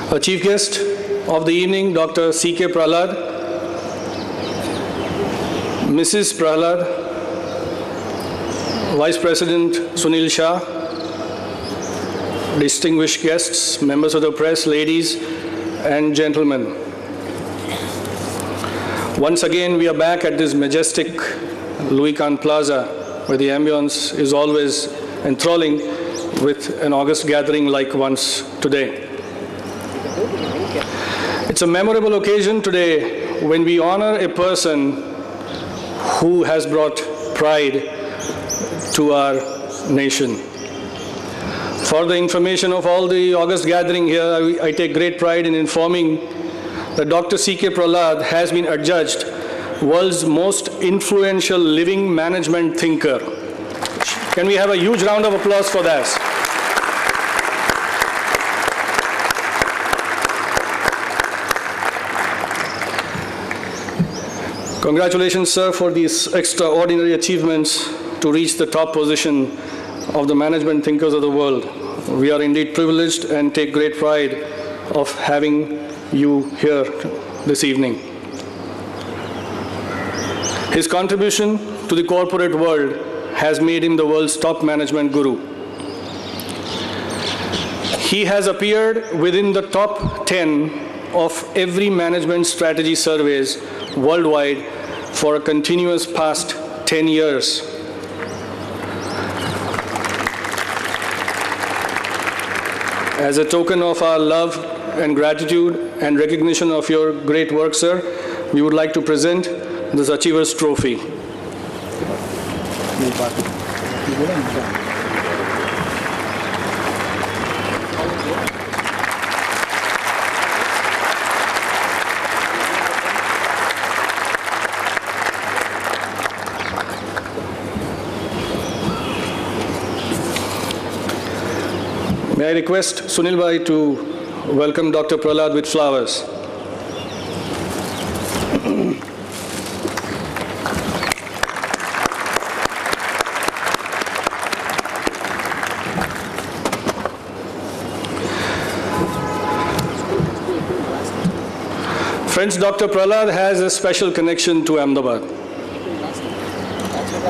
Our chief guest of the evening, Dr. C.K. Prahlad, Mrs. Prahlad, Vice President Sunil Shah, distinguished guests, members of the press, ladies and gentlemen. Once again, we are back at this majestic Louis Kahn Plaza, where the ambience is always enthralling, with an august gathering like once today. It's a memorable occasion today when we honor a person who has brought pride to our nation. For the information of all the august gathering here, I take great pride in informing that Dr. C.K. Prahlad has been adjudged world's most influential living management thinker. Can we have a huge round of applause for that? Congratulations, sir, for these extraordinary achievements to reach the top position of the management thinkers of the world. We are indeed privileged and take great pride of having you here this evening. His contribution to the corporate world has made him the world's top management guru. He has appeared within the top 10 of every management strategy surveys worldwide for a continuous past 10 years. As a token of our love and gratitude and recognition of your great work, sir, we would like to present this Achievers Trophy. May I request Sunil Bhai to welcome Dr. Prahlad with flowers. Friends, Dr. Prahlad has a special connection to Ahmedabad.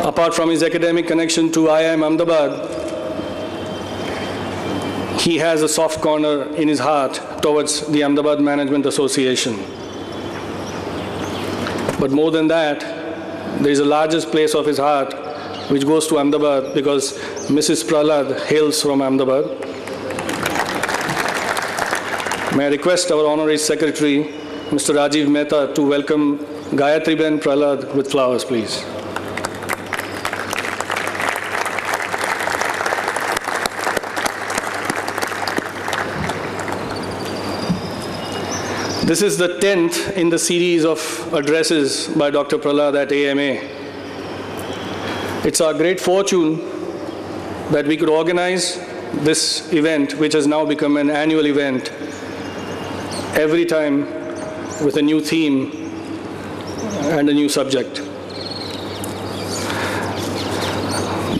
Apart from his academic connection to IIM Ahmedabad, he has a soft corner in his heart towards the Ahmedabad Management Association. But more than that, there is a largest place of his heart which goes to Ahmedabad because Mrs. Prahlad hails from Ahmedabad. May I request our Honorary Secretary, Mr. Rajiv Mehta, to welcome Gayatri Ben Prahlad with flowers, please. This is the 10th in the series of addresses by Dr. Prahlad at AMA. It's our great fortune that we could organize this event, which has now become an annual event, every time with a new theme and a new subject.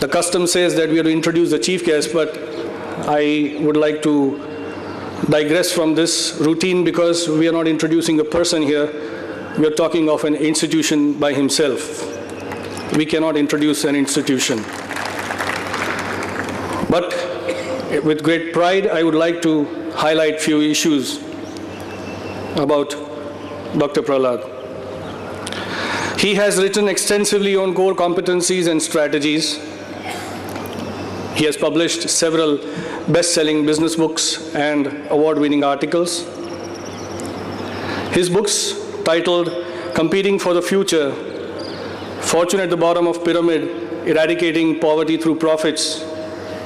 The custom says that we are to introduce the chief guest, but I would like to digress from this routine because we are not introducing a person here. We are talking of an institution by himself. We cannot introduce an institution. But with great pride, I would like to highlight few issues about Dr. Prahlad. He has written extensively on core competencies and strategies. He has published several best-selling business books and award-winning articles. His books, titled Competing for the Future, Fortune at the Bottom of Pyramid, Eradicating Poverty Through Profits,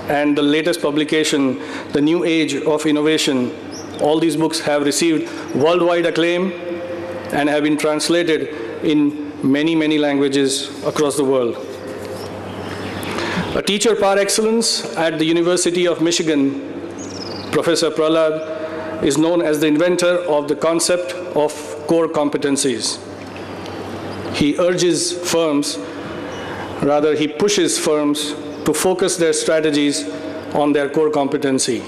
and the latest publication, The New Age of Innovation, all these books have received worldwide acclaim and have been translated in many, many languages across the world. A teacher par excellence at the University of Michigan, Professor Prahlad is known as the inventor of the concept of core competencies. He urges firms, rather he pushes firms to focus their strategies on their core competency.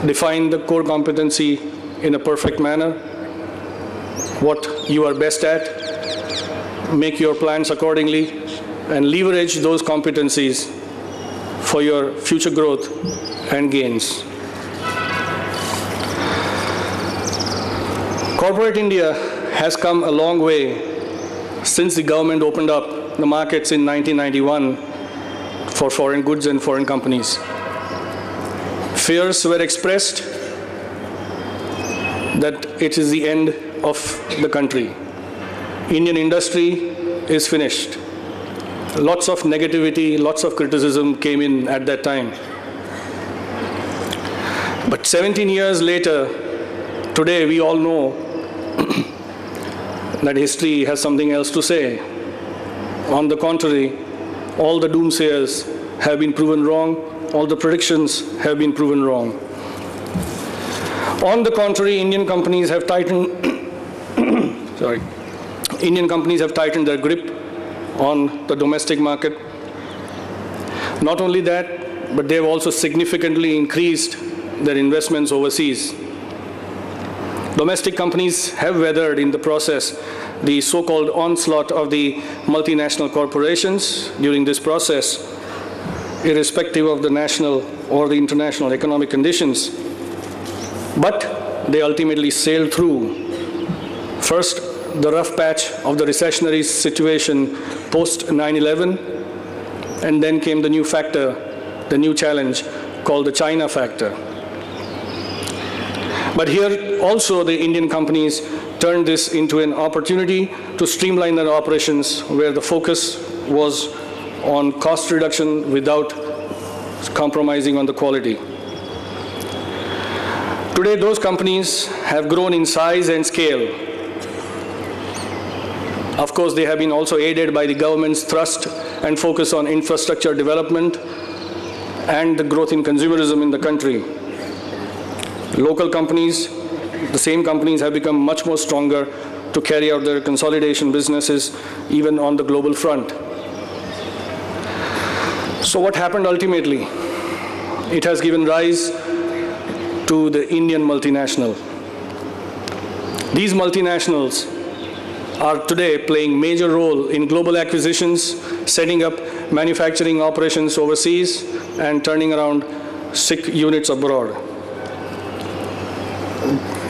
define the core competency in a perfect manner, what you are best at, make your plans accordingly, and leverage those competencies for your future growth and gains. Corporate India has come a long way since the government opened up the markets in 1991 for foreign goods and foreign companies. Fears were expressed that it is the end of the country. Indian industry is finished. Lots of negativity, lots of criticism came in at that time. But 17 years later, today we all know that history has something else to say. On the contrary, all the doomsayers have been proven wrong, all the predictions have been proven wrong. On the contrary, Indian companies have tightened their grip on the domestic market. Not only that, but they have also significantly increased their investments overseas. Domestic companies have weathered in the process the so-called onslaught of the multinational corporations during this process, irrespective of the national or the international economic conditions. But they ultimately sailed through. First, the rough patch of the recessionary situation post 9/11, and then came the new factor, the new challenge called the China factor. But here also the Indian companies turned this into an opportunity to streamline their operations, where the focus was on cost reduction without compromising on the quality. Today those companies have grown in size and scale. Of course, they have been also aided by the government's thrust and focus on infrastructure development and the growth in consumerism in the country. Local companies, the same companies, have become much more stronger to carry out their consolidation businesses even on the global front. So what happened ultimately? It has given rise to the Indian multinational. These multinationals are today playing major role in global acquisitions, setting up manufacturing operations overseas, and turning around SIC units abroad.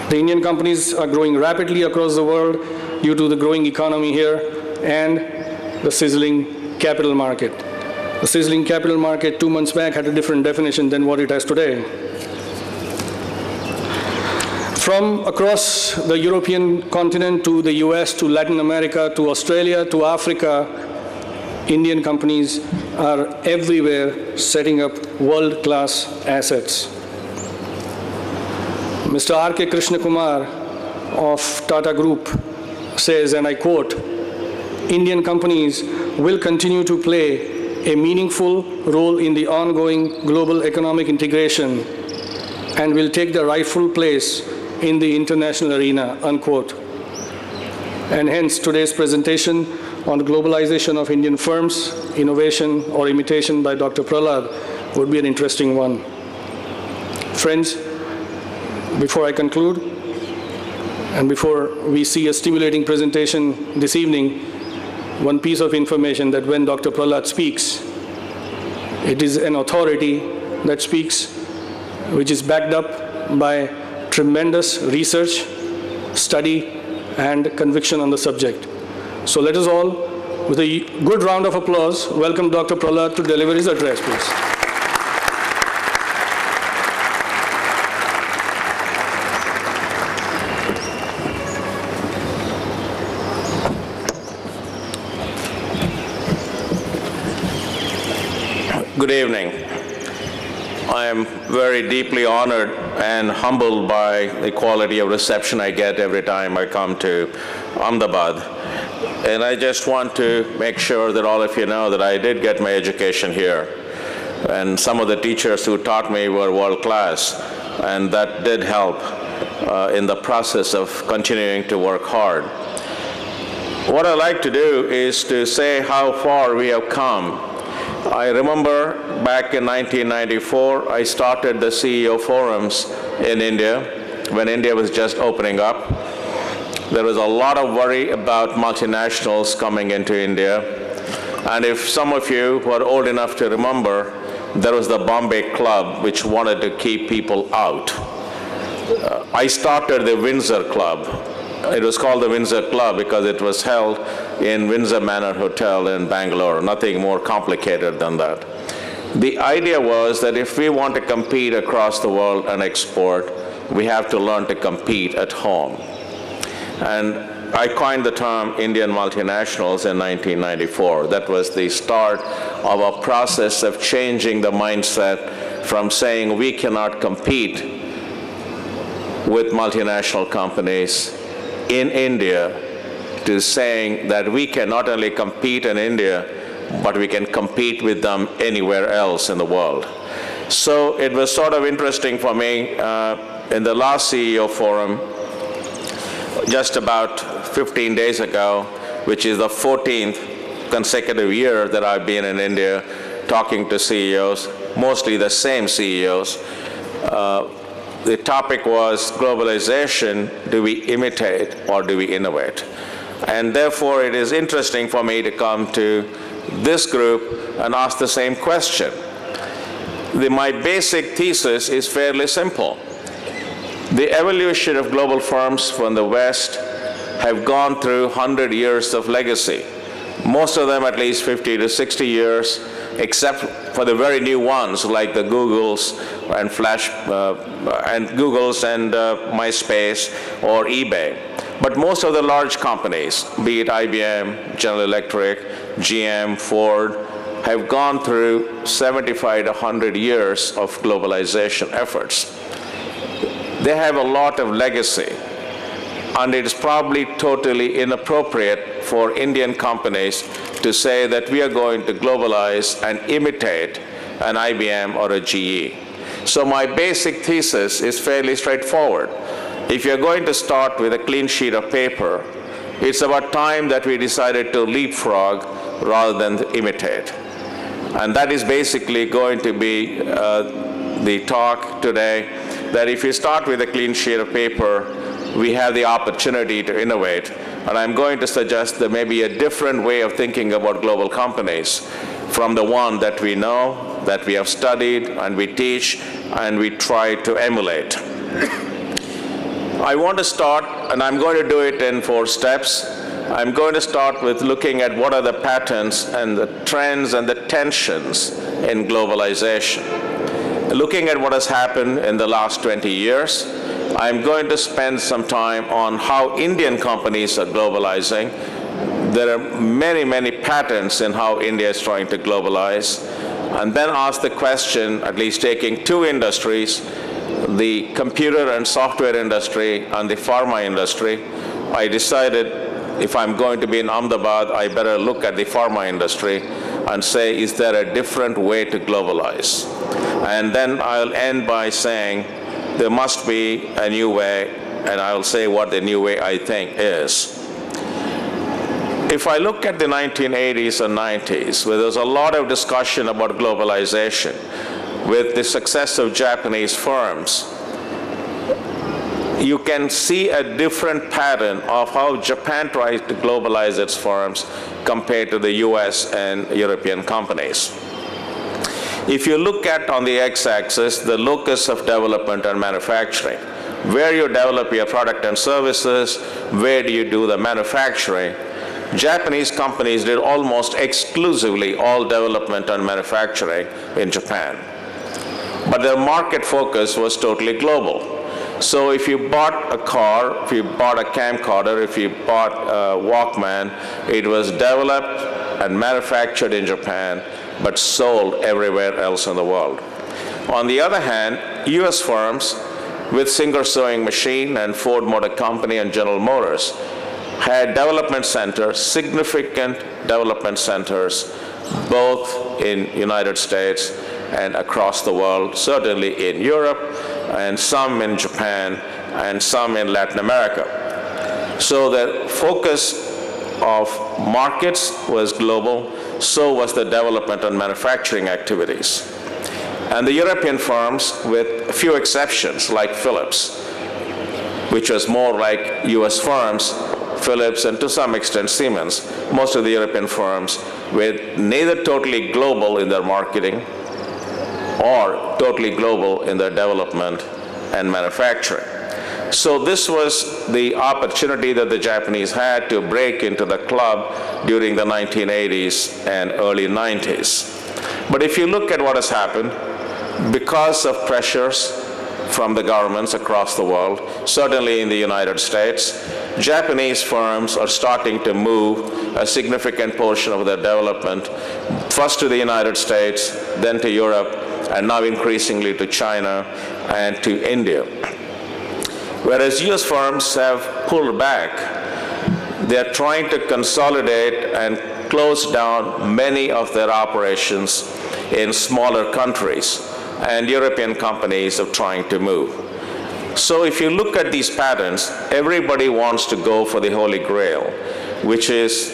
The Indian companies are growing rapidly across the world due to the growing economy here and the sizzling capital market. The sizzling capital market 2 months back had a different definition than what it has today. From across the European continent to the US, to Latin America, to Australia, to Africa, Indian companies are everywhere setting up world-class assets. Mr. R.K. Krishna Kumar of Tata Group says, and I quote, "Indian companies will continue to play a meaningful role in the ongoing global economic integration and will take their rightful place in the international arena," unquote. And hence today's presentation on globalization of Indian firms, innovation or imitation by Dr. Prahlad would be an interesting one. Friends, before I conclude, and before we see a stimulating presentation this evening, one piece of information that when Dr. Prahlad speaks, it is an authority that speaks, which is backed up by tremendous research, study, and conviction on the subject. So let us all, with a good round of applause, welcome Dr. Prahlad to deliver his address, please. Good evening. I am very deeply honored and humbled by the quality of reception I get every time I come to Ahmedabad. And I just want to make sure that all of you know that I did get my education here. And some of the teachers who taught me were world class, and that did help in the process of continuing to work hard. What I like to do is to say how far we have come I remember back in 1994, I started the CEO forums in India when India was just opening up. There was a lot of worry about multinationals coming into India. And if some of you who are old enough to remember, there was the Bombay Club, which wanted to keep people out. I started the Windsor Club. It was called the Windsor Club because it was held in Windsor Manor Hotel in Bangalore, nothing more complicated than that. The idea was that if we want to compete across the world and export, we have to learn to compete at home. And I coined the term Indian multinationals in 1994. That was the start of a process of changing the mindset from saying we cannot compete with multinational companies in India to saying that we can not only compete in India, but we can compete with them anywhere else in the world. So it was sort of interesting for me in the last CEO forum, just about 15 days ago, which is the 14th consecutive year that I've been in India talking to CEOs, mostly the same CEOs. The topic was globalization, do we imitate or do we innovate? And therefore it is interesting for me to come to this group and ask the same question. My basic thesis is fairly simple. The evolution of global firms from the West have gone through 100 years of legacy. Most of them at least 50 to 60 years, except for the very new ones like the Googles and MySpace or eBay. But most of the large companies, be it IBM, General Electric, GM, Ford, have gone through 75 to 100 years of globalization efforts. They have a lot of legacy, and it is probably totally inappropriate for Indian companies to say that we are going to globalize and imitate an IBM or a GE. So my basic thesis is fairly straightforward. If you're going to start with a clean sheet of paper, it's about time that we decided to leapfrog rather than imitate. And that is basically going to be the talk today, that if you start with a clean sheet of paper, we have the opportunity to innovate. And I'm going to suggest there may be a different way of thinking about global companies from the one that we know, that we have studied, and we teach, and we try to emulate. I want to start, and I'm going to do it in 4 steps. I'm going to start with looking at what are the patterns and the trends and the tensions in globalization. Looking at what has happened in the last 20 years, I'm going to spend some time on how Indian companies are globalizing. There are many, many patterns in how India is trying to globalize. And then ask the question, at least taking 2 industries, the computer and software industry and the pharma industry. I decided if I'm going to be in Ahmedabad, I better look at the pharma industry and say, is there a different way to globalize? And then I'll end by saying, there must be a new way, and I'll say what the new way I think is. If I look at the 1980s and 90s, where there's a lot of discussion about globalization, with the success of Japanese firms, you can see a different pattern of how Japan tries to globalize its firms compared to the US and European companies. If you look at on the x-axis the locus of development and manufacturing, where you develop your product and services, where do you do the manufacturing, Japanese companies did almost exclusively all development and manufacturing in Japan. But their market focus was totally global. So if you bought a car, if you bought a camcorder, if you bought a Walkman, it was developed and manufactured in Japan, but sold everywhere else in the world. On the other hand, US firms with Singer Sewing Machine and Ford Motor Company and General Motors had development centers, significant development centers, both in United States and across the world, certainly in Europe, and some in Japan, and some in Latin America. So the focus of markets was global. so was the development and manufacturing activities. And the European firms, with a few exceptions, like Philips, which was more like US firms, Philips and to some extent Siemens, most of the European firms were neither totally global in their marketing or totally global in their development and manufacturing. So this was the opportunity that the Japanese had to break into the club during the 1980s and early 90s. But if you look at what has happened, because of pressures from the governments across the world, certainly in the United States, Japanese firms are starting to move a significant portion of their development first to the United States, then to Europe, and now increasingly to China and to India. Whereas US firms have pulled back, they're trying to consolidate and close down many of their operations in smaller countries, and European companies are trying to move. So if you look at these patterns, everybody wants to go for the Holy Grail, which is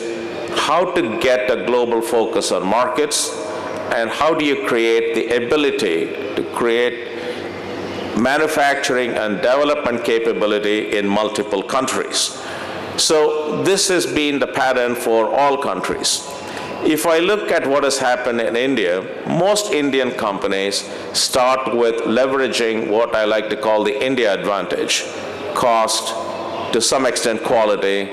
how to get a global focus on markets, and how do you create the ability to create manufacturing and development capability in multiple countries. So this has been the pattern for all countries. If I look at what has happened in India, most Indian companies start with leveraging what I like to call the India advantage, cost, to some extent quality,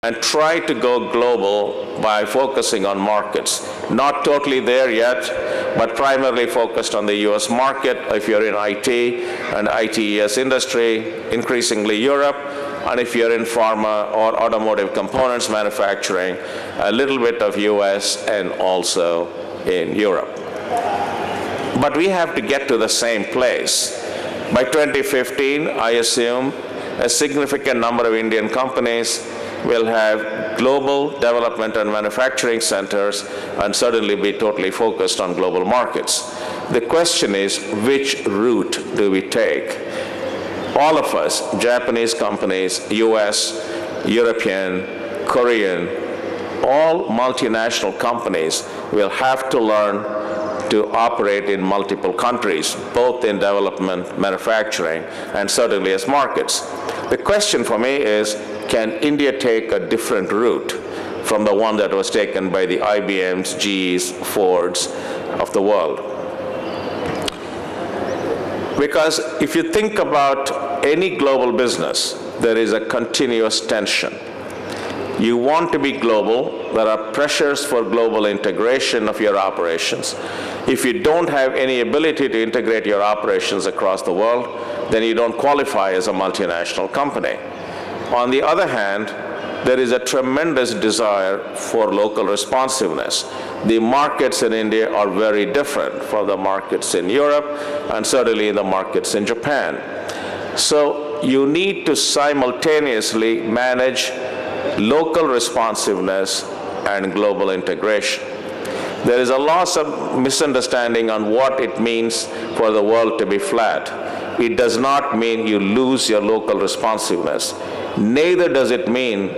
and try to go global by focusing on markets. Not totally there yet, but primarily focused on the US market if you're in IT and ITES industry, increasingly Europe, and if you're in pharma or automotive components manufacturing, a little bit of US and also in Europe. But we have to get to the same place. By 2015, I assume a significant number of Indian companies will have global development and manufacturing centers and certainly be totally focused on global markets. The question is, which route do we take? All of us, Japanese companies, US, European, Korean, all multinational companies will have to learn to operate in multiple countries, both in development, manufacturing, and certainly as markets. The question for me is, can India take a different route from the one that was taken by the IBMs, GEs, Fords of the world? Because if you think about any global business, there is a continuous tension. You want to be global. There are pressures for global integration of your operations. If you don't have any ability to integrate your operations across the world, then you don't qualify as a multinational company. On the other hand, there is a tremendous desire for local responsiveness. The markets in India are very different from the markets in Europe and certainly in the markets in Japan. So you need to simultaneously manage local responsiveness and global integration. There is a lot of misunderstanding on what it means for the world to be flat. It does not mean you lose your local responsiveness. Neither does it mean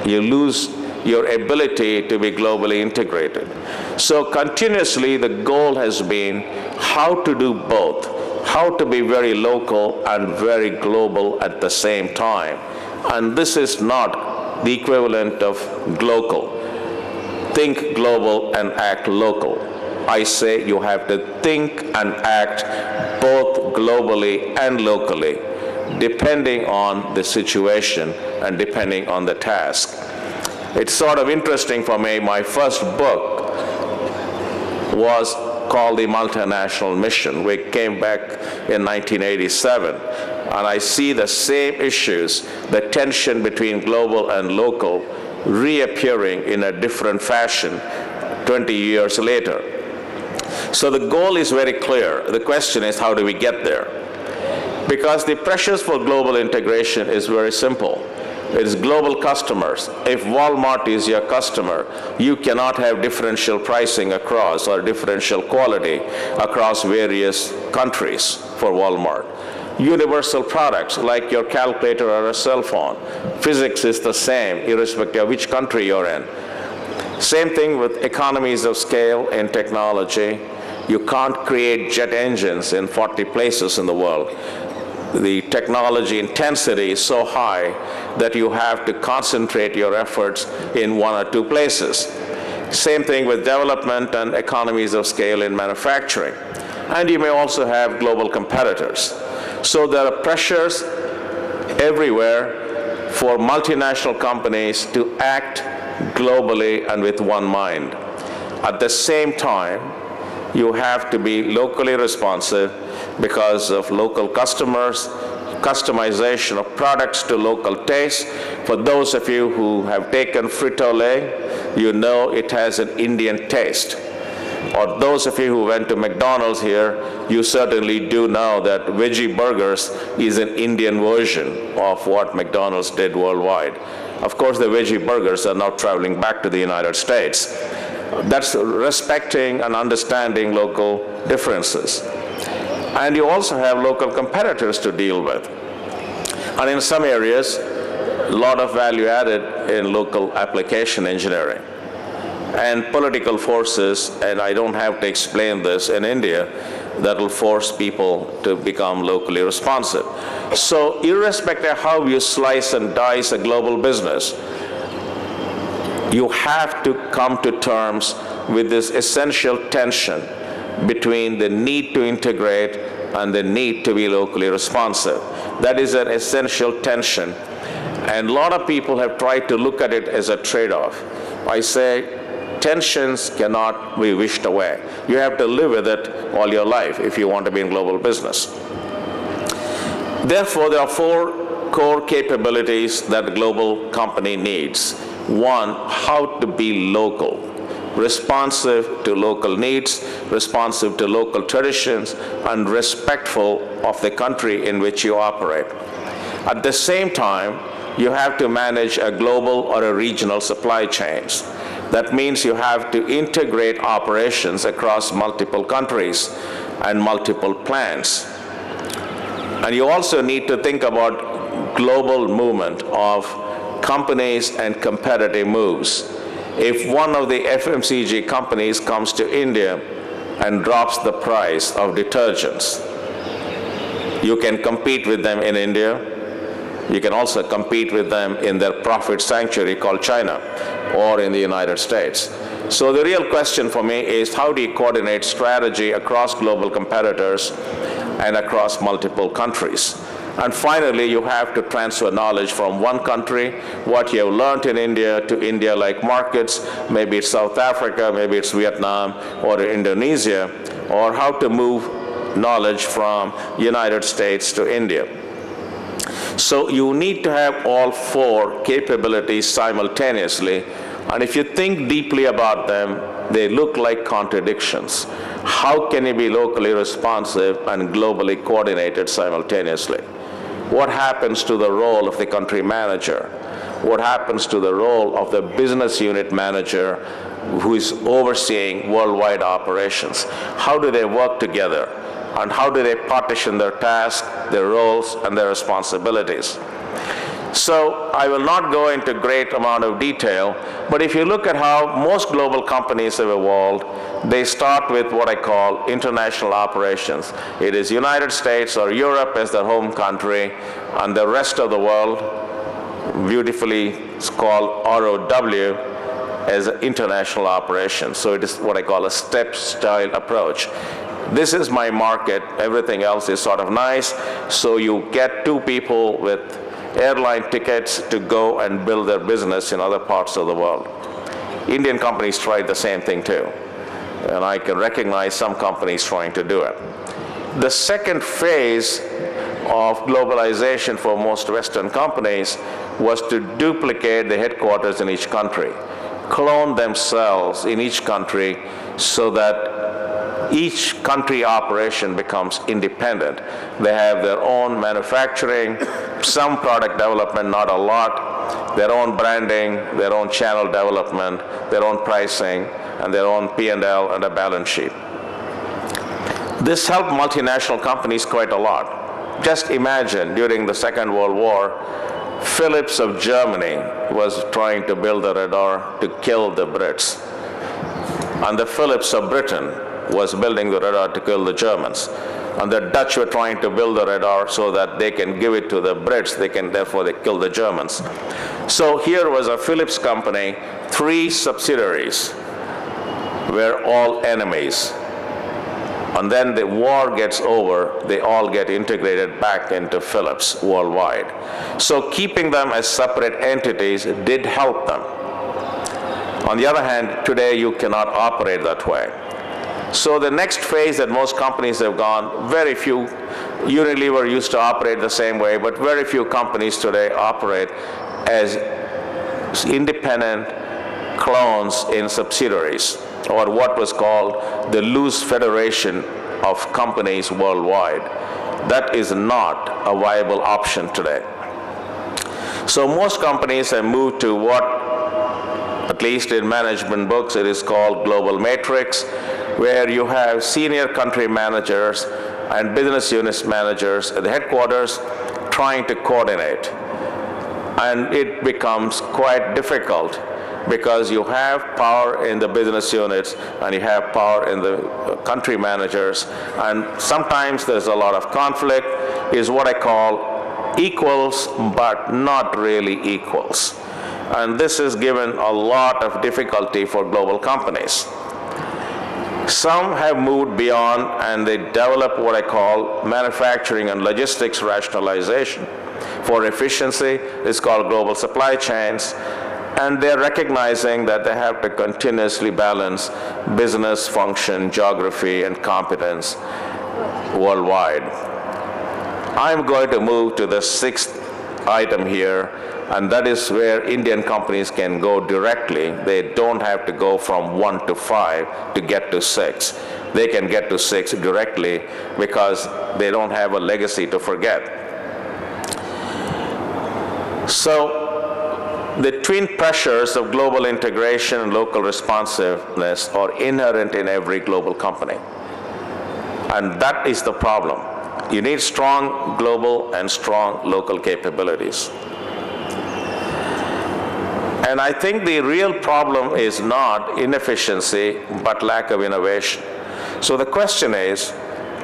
you lose your ability to be globally integrated. So continuously the goal has been how to do both, how to be very local and very global at the same time. And this is not the equivalent of glocal. Think global and act local. I say you have to think and act both globally and locally, depending on the situation and depending on the task. It's sort of interesting for me, my first book was called The Multinational Mission. We came back in 1987, and I see the same issues, the tension between global and local, reappearing in a different fashion 20 years later. So the goal is very clear. The question is, how do we get there? Because the pressures for global integration is very simple. It is global customers. If Walmart is your customer, you cannot have differential pricing across or differential quality across various countries for Walmart. Universal products like your calculator or a cell phone. Physics is the same irrespective of which country you're in. Same thing with economies of scale in technology. You can't create jet engines in 40 places in the world. The technology intensity is so high that you have to concentrate your efforts in 1 or 2 places. Same thing with development and economies of scale in manufacturing. And you may also have global competitors. So there are pressures everywhere for multinational companies to act globally and with one mind. At the same time, you have to be locally responsive because of local customers, customization of products to local tastes. For those of you who have taken Frito-Lay, you know it has an Indian taste. Or those of you who went to McDonald's here, you certainly do know that veggie burgers is an Indian version of what McDonald's did worldwide. Of course, the veggie burgers are now traveling back to the United States. That's respecting and understanding local differences. And you also have local competitors to deal with. And in some areas, a lot of value added in local application engineering. And political forces, and I don't have to explain this, in India, that will force people to become locally responsive. So irrespective of how you slice and dice a global business, you have to come to terms with this essential tension between the need to integrate and the need to be locally responsive. That is an essential tension. And a lot of people have tried to look at it as a trade-off. I say, tensions cannot be wished away. You have to live with it all your life if you want to be in global business. Therefore, there are 4 core capabilities that a global company needs. 1, how to be local, responsive to local needs, responsive to local traditions, and respectful of the country in which you operate. At the same time, you have to manage a global or a regional supply chains. That means you have to integrate operations across multiple countries and multiple plants. And you also need to think about global movement of companies and competitive moves. If one of the FMCG companies comes to India and drops the price of detergents, you can compete with them in India. You can also compete with them in their profit sanctuary called China or in the United States. So the real question for me is, how do you coordinate strategy across global competitors and across multiple countries? And finally, you have to transfer knowledge from one country, what you have learned in India, to India-like markets. Maybe it's South Africa, maybe it's Vietnam or Indonesia, or how to move knowledge from United States to India. So you need to have all 4 capabilities simultaneously. And if you think deeply about them, they look like contradictions. How can you be locally responsive and globally coordinated simultaneously? What happens to the role of the country manager? What happens to the role of the business unit manager who is overseeing worldwide operations? How do they work together? And how do they partition their tasks, their roles, and their responsibilities? So I will not go into great amount of detail, but if you look at how most global companies have evolved, they start with what I call international operations. It is United States or Europe as their home country, and the rest of the world, beautifully it's called ROW, as international operations. So it is what I call a step-style approach. This is my market, everything else is sort of nice, so you get 2 people with airline tickets to go and build their business in other parts of the world. Indian companies tried the same thing too, and I can recognize some companies trying to do it. The second phase of globalization for most Western companies was to duplicate the headquarters in each country, clone themselves in each country so that each country operation becomes independent. They have their own manufacturing, some product development, not a lot, their own branding, their own channel development, their own pricing, and their own P&L and a balance sheet. This helped multinational companies quite a lot. Just imagine during the Second World War, Philips of Germany was trying to build a radar to kill the Brits. And the Philips of Britain was building the radar to kill the Germans. And the Dutch were trying to build the radar so that they can give it to the Brits, therefore they kill the Germans. So here was a Philips company, 3 subsidiaries were all enemies. And then the war gets over, they all get integrated back into Philips worldwide. So keeping them as separate entities did help them. On the other hand, today you cannot operate that way. So the next phase that most companies have gone, very few, Unilever used to operate the same way, but very few companies today operate as independent clones in subsidiaries, or what was called the loose federation of companies worldwide. That is not a viable option today. So most companies have moved to what, at least in management books, it is called global matrix, where you have senior country managers and business unit managers at the headquarters trying to coordinate. And it becomes quite difficult because you have power in the business units and you have power in the country managers, and sometimes there's a lot of conflict. Is what I call equals but not really equals. And this has given a lot of difficulty for global companies. Some have moved beyond and they develop what I call manufacturing and logistics rationalization. For efficiency, it's called global supply chains. And they're recognizing that they have to continuously balance business function, geography, and competence worldwide. I'm going to move to the 6th item here, and that is where Indian companies can go directly. They don't have to go from 1 to 5 to get to 6. They can get to 6 directly because they don't have a legacy to forget. So the twin pressures of global integration and local responsiveness are inherent in every global company. And that is the problem. You need strong global and strong local capabilities. And I think the real problem is not inefficiency, but lack of innovation. So the question is,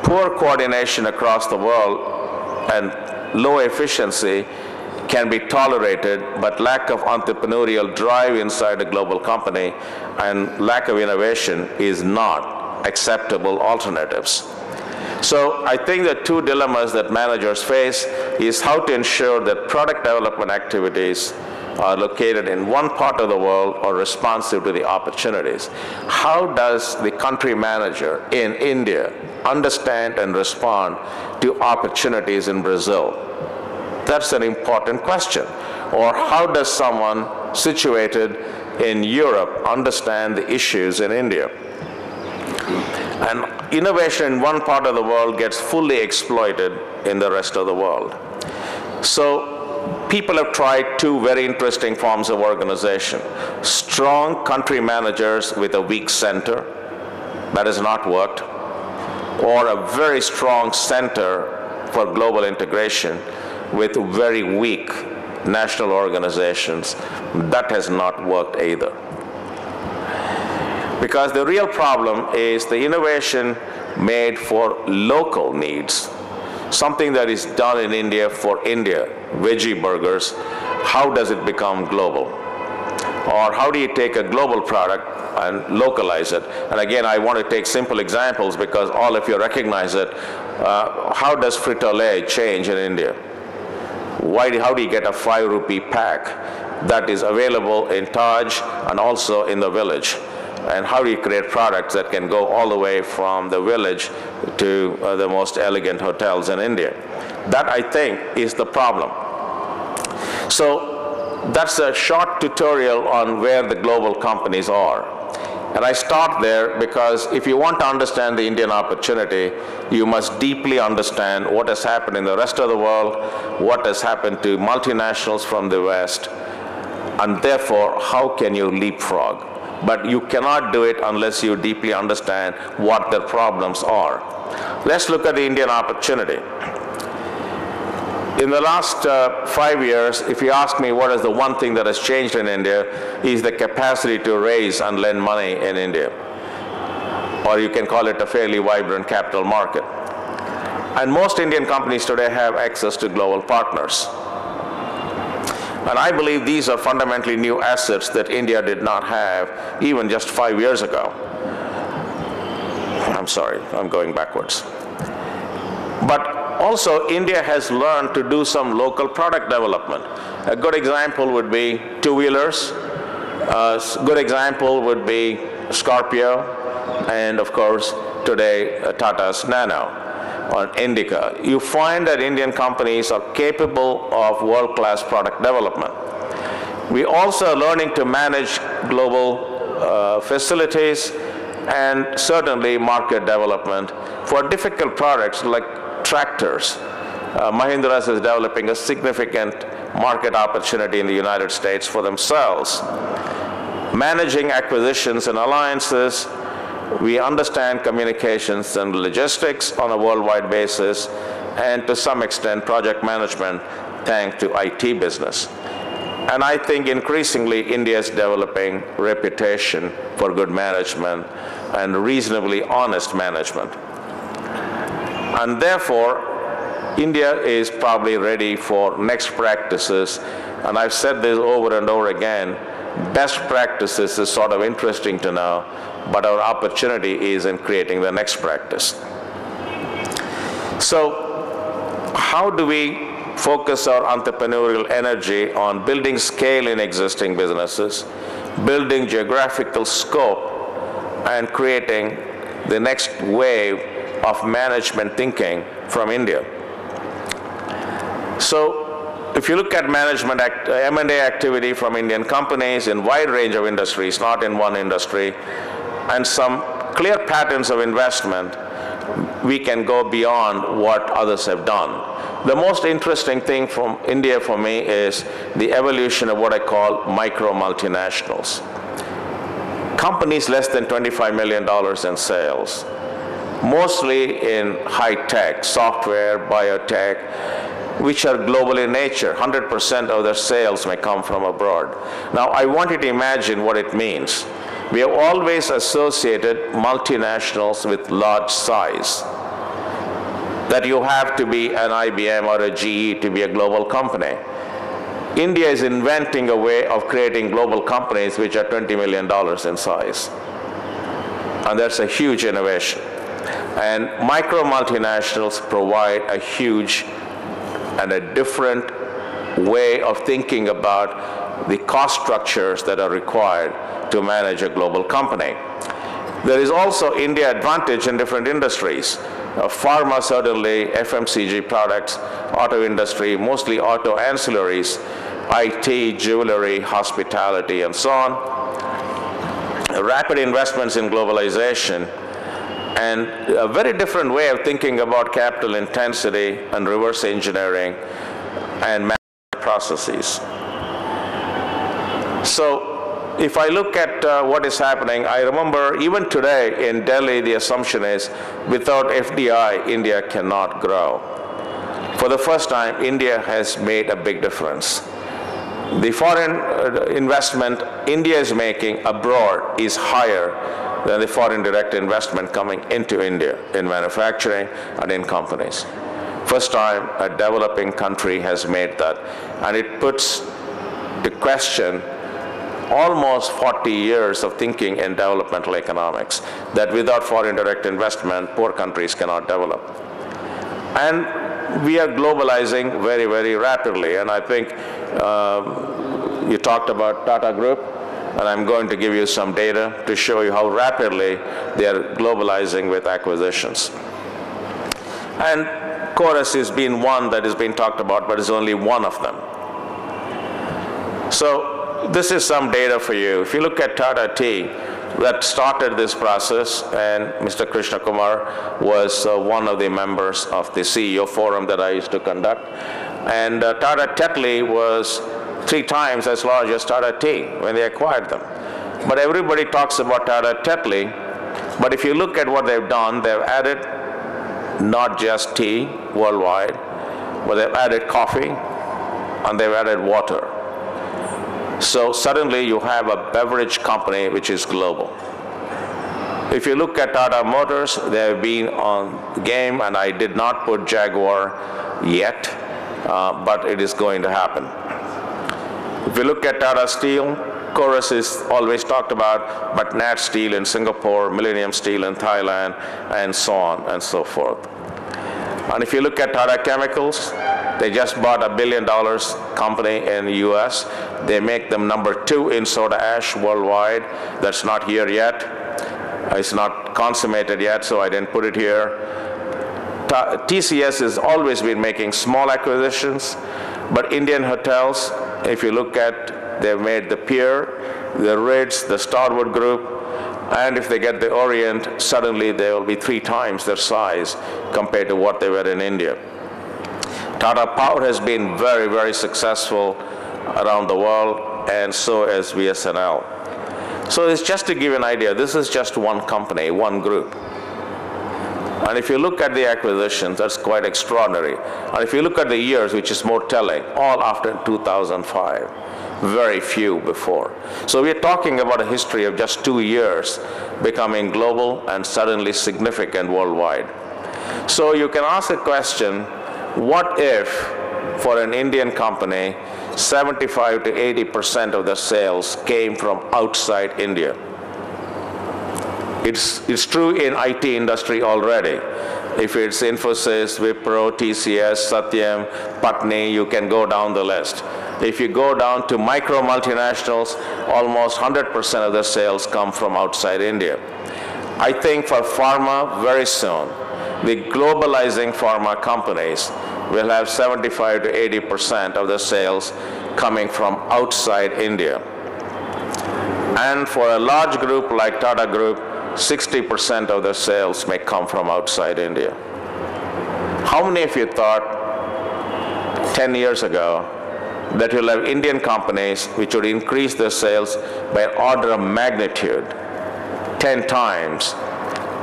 poor coordination across the world and low efficiency can be tolerated, but lack of entrepreneurial drive inside a global company and lack of innovation is not acceptable alternatives. So I think the 2 dilemmas that managers face is how to ensure that product development activities are located in one part of the world or responsive to the opportunities. How does the country manager in India understand and respond to opportunities in Brazil? That's an important question. Or how does someone situated in Europe understand the issues in India? And innovation in one part of the world gets fully exploited in the rest of the world. So people have tried 2 very interesting forms of organization. Strong country managers with a weak center, that has not worked, or a very strong center for global integration with very weak national organizations. That has not worked either. Because the real problem is the innovation made for local needs, something that is done in India for India, veggie burgers, how does it become global? Or how do you take a global product and localize it? And again, I want to take simple examples because all of you recognize it. How does Frito-Lay change in India? How do you get a 5 rupee pack that is available in Taj and also in the village? And how do you create products that can go all the way from the village to the most elegant hotels in India? That, I think, is the problem. So that's a short tutorial on where the global companies are. And I start there because if you want to understand the Indian opportunity, you must deeply understand what has happened in the rest of the world, what has happened to multinationals from the West, and therefore, how can you leapfrog? But you cannot do it unless you deeply understand what their problems are. Let's look at the Indian opportunity. In the last 5 years, if you ask me what is the one thing that has changed in India, is the capacity to raise and lend money in India. Or you can call it a fairly vibrant capital market. And most Indian companies today have access to global partners. And I believe these are fundamentally new assets that India did not have even just 5 years ago. I'm sorry, I'm going backwards. But also, India has learned to do some local product development. A good example would be two-wheelers. A good example would be Scorpio, and of course, today, Tata's Nano or Indica. You find that Indian companies are capable of world-class product development. We also are learning to manage global facilities and certainly market development for difficult products like tractors. Mahindra is developing a significant market opportunity in the United States for themselves. Managing acquisitions and alliances, we understand communications and logistics on a worldwide basis, and to some extent project management thanks to IT business. And I think increasingly India is developing reputation for good management and reasonably honest management. And therefore, India is probably ready for next practices. And I've said this over and over again, best practices is sort of interesting to know, but our opportunity is in creating the next practice. So how do we focus our entrepreneurial energy on building scale in existing businesses, building geographical scope, and creating the next wave of management thinking from India? So if you look at management M&A activity from Indian companies in wide range of industries, not in one industry, and some clear patterns of investment, we can go beyond what others have done. The most interesting thing from India for me is the evolution of what I call micro multinationals. Companies less than $25 million in sales, mostly in high tech, software, biotech, which are global in nature. 100% of their sales may come from abroad. Now, I want you to imagine what it means. We have always associated multinationals with large size, that you have to be an IBM or a GE to be a global company. India is inventing a way of creating global companies which are $20 million in size. And that's a huge innovation. And micro multinationals provide a huge and a different way of thinking about the cost structures that are required to manage a global company. There is also India advantage in different industries. Pharma certainly, FMCG products, auto industry, mostly auto ancillaries, IT, jewelry, hospitality, and so on. Rapid investments in globalization, and a very different way of thinking about capital intensity and reverse engineering and management processes. So if I look at what is happening, I remember even today in Delhi, the assumption is without FDI, India cannot grow. For the first time, India has made a big difference. The foreign investment India is making abroad is higher than the foreign direct investment coming into India in manufacturing and in companies. First time a developing country has made that. And it puts to question almost 40 years of thinking in developmental economics, that without foreign direct investment, poor countries cannot develop. And we are globalizing very, very rapidly. And I think you talked about Tata Group, and I'm going to give you some data to show you how rapidly they are globalizing with acquisitions. And Chorus has been one that has been talked about, but is only one of them. So this is some data for you. If you look at Tata Tea, that started this process, and Mr. Krishna Kumar was one of the members of the CEO forum that I used to conduct. And Tata Tetley was 3 times as large as Tata Tea when they acquired them. But everybody talks about Tata Tetley, but if you look at what they've done, they've added not just tea worldwide, but they've added coffee and they've added water. So suddenly you have a beverage company which is global. If you look at Tata Motors, they've been on the game, and I did not put Jaguar yet, but it is going to happen. If you look at Tata Steel, Chorus is always talked about, but Nat Steel in Singapore, Millennium Steel in Thailand, and so on and so forth. And if you look at Tata Chemicals, they just bought $1 billion company in the US. They make them number 2 in soda ash worldwide. That's not here yet. It's not consummated yet, so I didn't put it here. TCS has always been making small acquisitions, but Indian Hotels, if you look at, they've made the Pier, the Ritz, the Starwood Group, and if they get the Orient, suddenly they will be 3 times their size compared to what they were in India. Tata Power has been very, very successful around the world, and so has VSNL. So it's just to give you an idea, this is just one company, one group. And if you look at the acquisitions, that's quite extraordinary. And if you look at the years, which is more telling, all after 2005, very few before. So we're talking about a history of just 2 years becoming global and suddenly significant worldwide. So you can ask a question, what if, for an Indian company, 75 to 80% of the sales came from outside India? It's true in IT industry already. If it's Infosys, Wipro, TCS, Satyam, Patni, you can go down the list. If you go down to micro multinationals, almost 100% of the sales come from outside India. I think for pharma, very soon, the globalizing pharma companies will have 75 to 80% of the sales coming from outside India. And for a large group like Tata Group, 60% of the sales may come from outside India. How many of you thought 10 years ago that you'll have Indian companies which would increase their sales by an order of magnitude 10 times,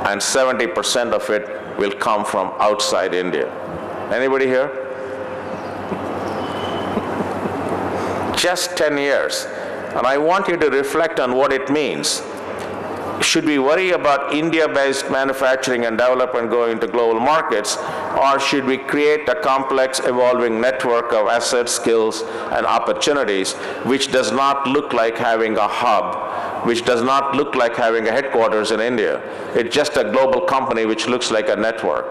and 70% of it will come from outside India? Anybody here? Just 10 years. And I want you to reflect on what it means. Should we worry about India-based manufacturing and development going to global markets, or should we create a complex, evolving network of assets, skills, and opportunities which does not look like having a hub, which does not look like having a headquarters in India? It's just a global company which looks like a network.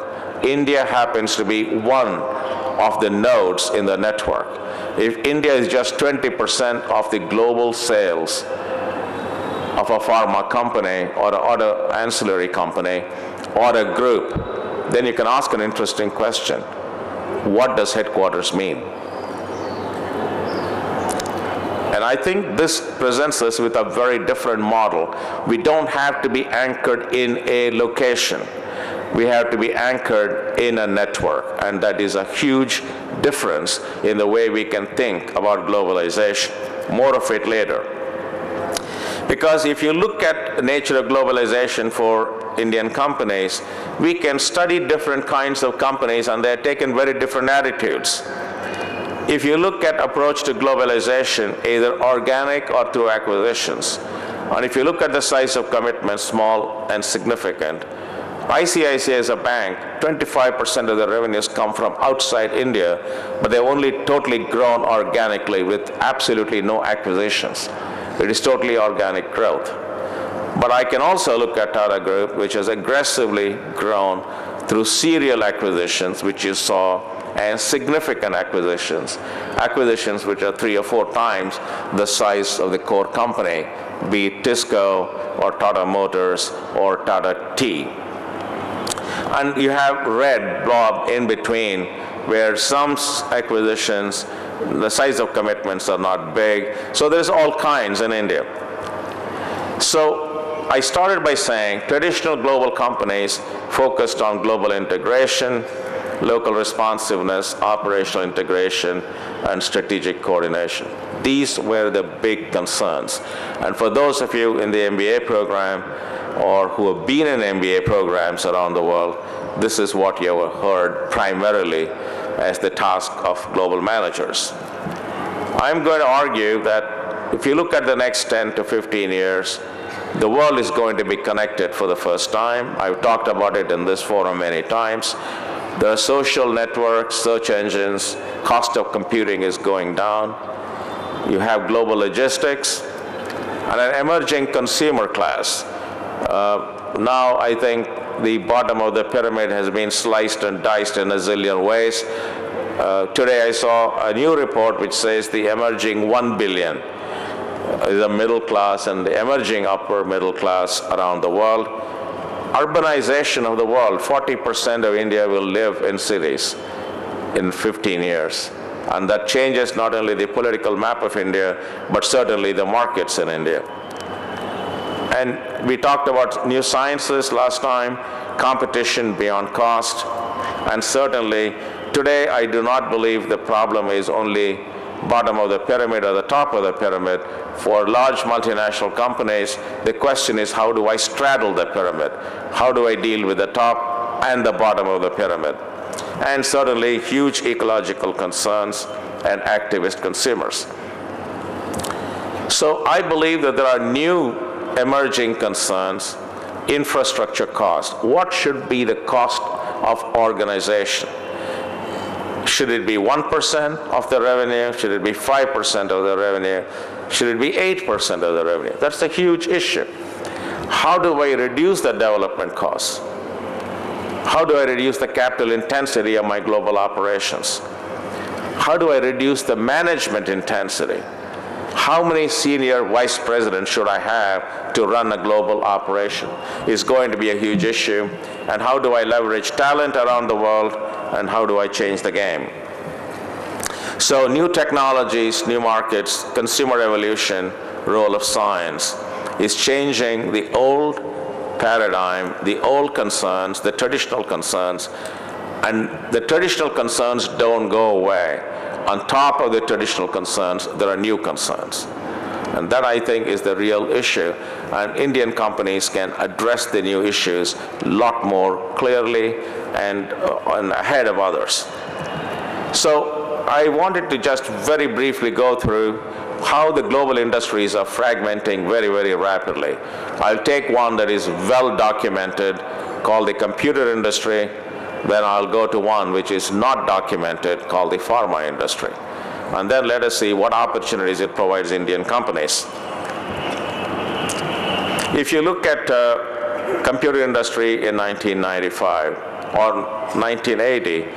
India happens to be one of the nodes in the network. If India is just 20% of the global sales of a pharma company or other ancillary company or a group, then you can ask an interesting question. What does headquarters mean? And I think this presents us with a very different model. We don't have to be anchored in a location. We have to be anchored in a network, and that is a huge difference in the way we can think about globalization. More of it later. Because if you look at the nature of globalization for Indian companies, we can study different kinds of companies, and they're taken very different attitudes. If you look at approach to globalization, either organic or through acquisitions, and if you look at the size of commitments, small and significant, ICICI as a bank, 25% of the revenues come from outside India, but they've only totally grown organically with absolutely no acquisitions. It is totally organic growth. But I can also look at Tata Group, which has aggressively grown through serial acquisitions, which you saw, and significant acquisitions which are 3 or 4 times the size of the core company, be it Tisco or Tata Motors or Tata Tea. And you have red blob in between, where some acquisitions, the size of commitments are not big. So there's all kinds in India. So I started by saying traditional global companies focused on global integration, local responsiveness, operational integration, and strategic coordination. These were the big concerns. And for those of you in the MBA program or who have been in MBA programs around the world, this is what you have heard primarily as the task of global managers. I'm going to argue that if you look at the next 10 to 15 years, the world is going to be connected for the first time. I've talked about it in this forum many times. There are social networks, search engines, cost of computing is going down. You have global logistics and an emerging consumer class. Now I think the bottom of the pyramid has been sliced and diced in a zillion ways. Today I saw a new report which says the emerging 1 billion is the middle class and the emerging upper middle class around the world. Urbanization of the world, 40% of India will live in cities in 15 years. And that changes not only the political map of India, but certainly the markets in India. And we talked about new sciences last time, competition beyond cost, and certainly today I do not believe the problem is only bottom of the pyramid or the top of the pyramid. For large multinational companies, the question is, how do I straddle the pyramid? How do I deal with the top and the bottom of the pyramid? And certainly huge ecological concerns and activist consumers. So I believe that there are new emerging concerns. Infrastructure cost. What should be the cost of organization? Should it be 1% of the revenue? Should it be 5% of the revenue? Should it be 8% of the revenue? That's a huge issue. How do I reduce the development costs? How do I reduce the capital intensity of my global operations? How do I reduce the management intensity? How many senior vice presidents should I have to run a global operation? Is going to be a huge issue. And how do I leverage talent around the world? And how do I change the game? So new technologies, new markets, consumer evolution, role of science is changing the old paradigm, the old concerns, the traditional concerns, and the traditional concerns don't go away. On top of the traditional concerns, there are new concerns. And that, I think, is the real issue. And Indian companies can address the new issues a lot more clearly and ahead of others. So I wanted to just very briefly go through how the global industries are fragmenting very, very rapidly. I'll take one that is well documented, called the computer industry. Then I'll go to one which is not documented, called the pharma industry. And then let us see what opportunities it provides Indian companies. If you look at computer industry in 1995 or 1980,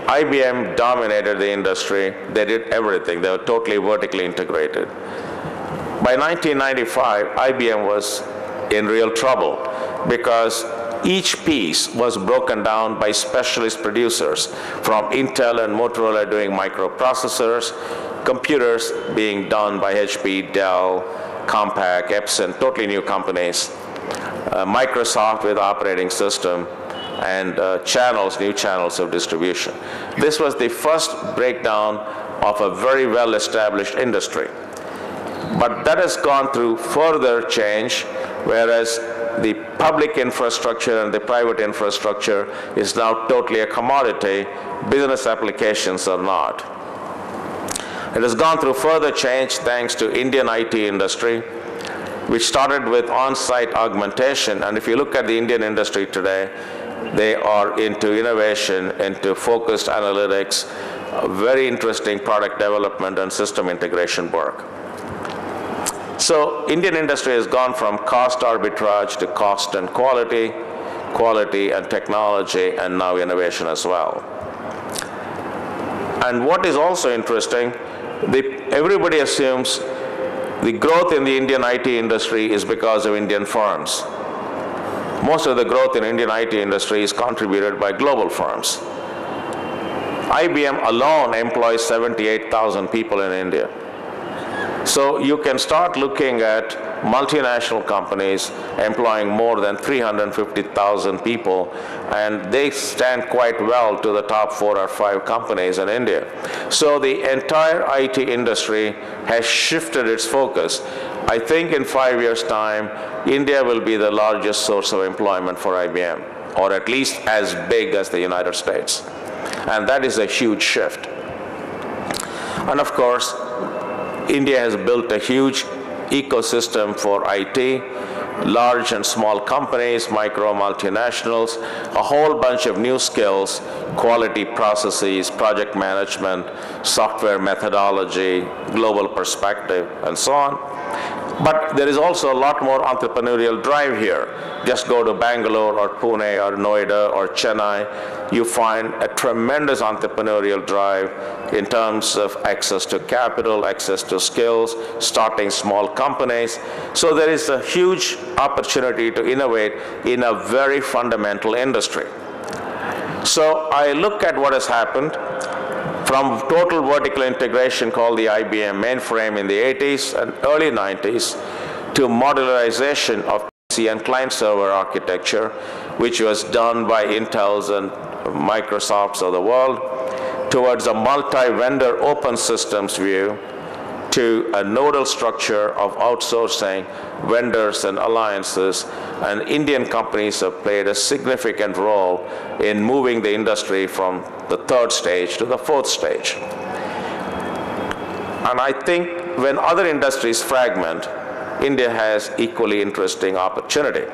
IBM dominated the industry. They did everything. They were totally vertically integrated. By 1995, IBM was in real trouble because each piece was broken down by specialist producers, from Intel and Motorola doing microprocessors, computers being done by HP, Dell, Compaq, Epson, totally new companies, Microsoft with operating system, and channels, new channels of distribution. This was the first breakdown of a very well-established industry. But that has gone through further change, whereas the public infrastructure and the private infrastructure is now totally a commodity. Business applications are not. It has gone through further change thanks to Indian IT industry, which started with on-site augmentation. And if you look at the Indian industry today, they are into innovation, into focused analytics, very interesting product development and system integration work. So Indian industry has gone from cost arbitrage to cost and quality, quality and technology, and now innovation as well. And what is also interesting, everybody assumes the growth in the Indian IT industry is because of Indian firms. Most of the growth in Indian IT industry is contributed by global firms. IBM alone employs 78,000 people in India. So you can start looking at multinational companies employing more than 350,000 people, and they stand quite well to the top 4 or 5 companies in India. So the entire IT industry has shifted its focus. I think in 5 years' time, India will be the largest source of employment for IBM, or at least as big as the United States. And that is a huge shift. And of course, India has built a huge ecosystem for IT, large and small companies, micro multinationals, a whole bunch of new skills, quality processes, project management, software methodology, global perspective, and so on. But there is also a lot more entrepreneurial drive here. Just go to Bangalore or Pune or Noida or Chennai, you find a tremendous entrepreneurial drive in terms of access to capital, access to skills, starting small companies. So there is a huge opportunity to innovate in a very fundamental industry. So I look at what has happened from total vertical integration called the IBM mainframe in the 80s and early 90s to modularization of PC and client-server architecture, which was done by Intel's and Microsoft's of the world, towards a multi-vendor open systems view, to a nodal structure of outsourcing vendors and alliances, and Indian companies have played a significant role in moving the industry from the third stage to the fourth stage. And I think when other industries fragment, India has equally interesting opportunity.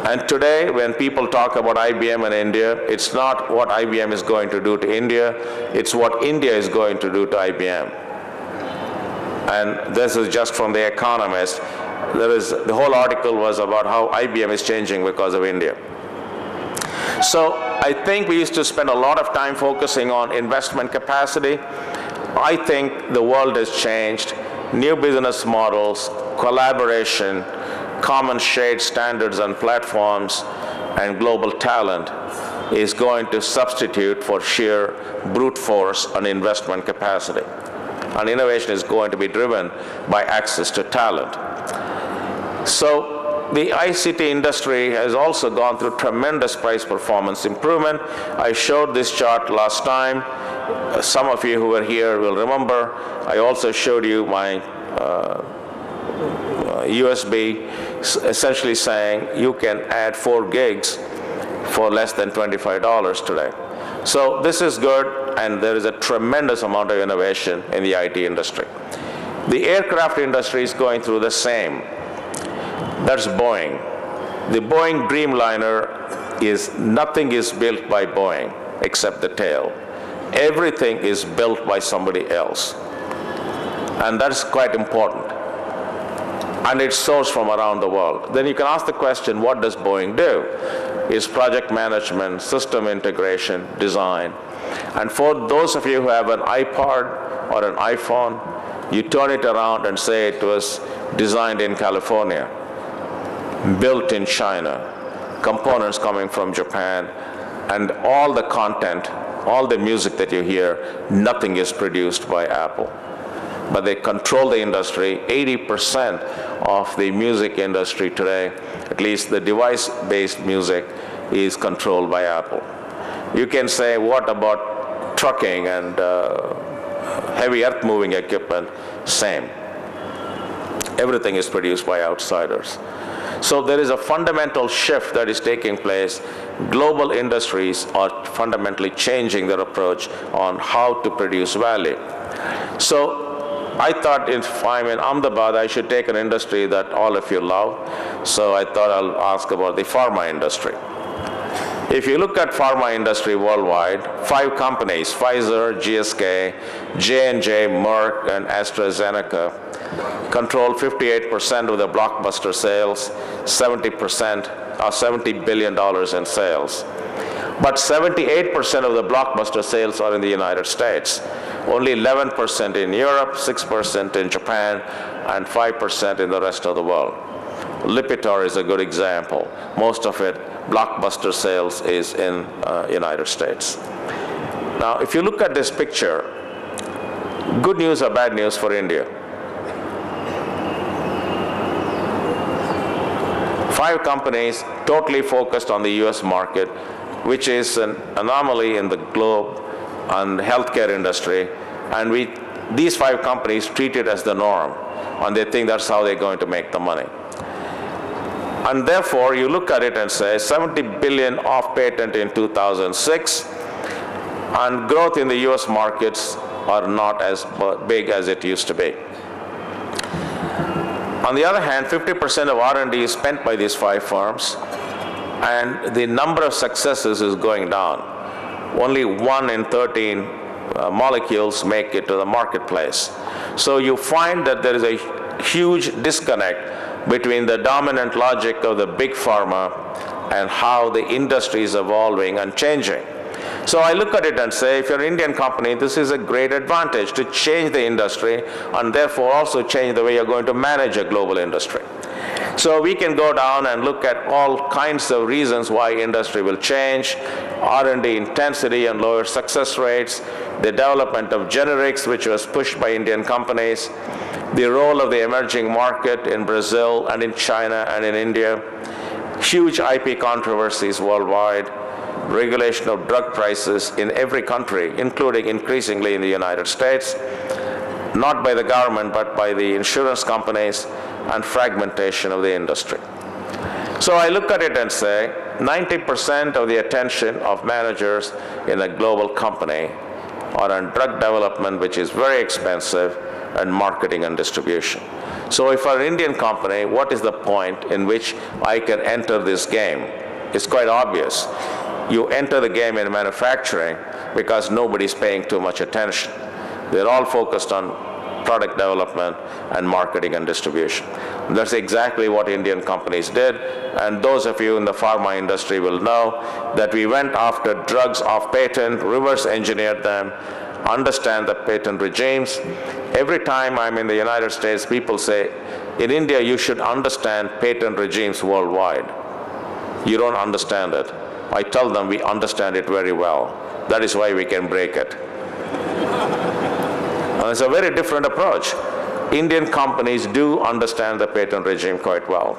And today, when people talk about IBM in India, it's not what IBM is going to do to India, it's what India is going to do to IBM. And this is just from The Economist. The whole article was about how IBM is changing because of India. So I think we used to spend a lot of time focusing on investment capacity. I think the world has changed. New business models, collaboration, common shared standards and platforms, and global talent is going to substitute for sheer brute force and investment capacity. And innovation is going to be driven by access to talent. So the ICT industry has also gone through tremendous price performance improvement. I showed this chart last time. Some of you who were here will remember. I also showed you my USB, essentially saying you can add 4 gigs for less than $25 today. So this is good, and there is a tremendous amount of innovation in the IT industry. The aircraft industry is going through the same. That's Boeing. The Boeing Dreamliner nothing is built by Boeing except the tail. Everything is built by somebody else. And that's quite important. And it's sourced from around the world. Then you can ask the question, what does Boeing do? It's project management, system integration, design. And for those of you who have an iPod or an iPhone, you turn it around and say it was designed in California, built in China, components coming from Japan, and all the content, all the music that you hear, nothing is produced by Apple. But they control the industry. 80% of the music industry today, at least the device-based music, is controlled by Apple. You can say, what about trucking and heavy earth-moving equipment? Same. Everything is produced by outsiders. So there is a fundamental shift that is taking place. Global industries are fundamentally changing their approach on how to produce value. So I thought if I'm in Ahmedabad, I should take an industry that all of you love. So I thought I'll ask about the pharma industry. If you look at pharma industry worldwide, 5 companies, Pfizer, GSK, J&J, Merck, and AstraZeneca, control 58% of the blockbuster sales, 70% or $70 billion in sales. But 78% of the blockbuster sales are in the United States. Only 11% in Europe, 6% in Japan, and 5% in the rest of the world. Lipitor is a good example. Most of it, blockbuster sales, is in United States. Now, if you look at this picture, good news or bad news for India? 5 companies totally focused on the US market, which is an anomaly in the globe and healthcare industry, and these 5 companies treat it as the norm, and they think that's how they're going to make the money. And therefore, you look at it and say, $70 billion off patent in 2006, and growth in the US markets are not as big as it used to be. On the other hand, 50% of R&D is spent by these 5 firms, and the number of successes is going down. Only 1 in 13 molecules make it to the marketplace. So you find that there is a huge disconnect between the dominant logic of the big pharma and how the industry is evolving and changing. So I look at it and say, if you're an Indian company, this is a great advantage to change the industry and therefore also change the way you're going to manage a global industry. So we can go down and look at all kinds of reasons why industry will change: R&D intensity and lower success rates, the development of generics, which was pushed by Indian companies, the role of the emerging market in Brazil and in China and in India, huge IP controversies worldwide, regulation of drug prices in every country, including increasingly in the United States, not by the government but by the insurance companies, and fragmentation of the industry. So I look at it and say 90% of the attention of managers in a global company are on drug development, which is very expensive, and marketing and distribution. So if I'm an Indian company, what is the point in which I can enter this game? It's quite obvious. You enter the game in manufacturing because nobody's paying too much attention. They're all focused on product development and marketing and distribution. That's exactly what Indian companies did, and those of you in the pharma industry will know that we went after drugs off patent, reverse engineered them, understand the patent regimes. Every time I'm in the United States, people say, in India you should understand patent regimes worldwide. You don't understand it. I tell them we understand it very well. That is why we can break it. And it's a very different approach. Indian companies do understand the patent regime quite well.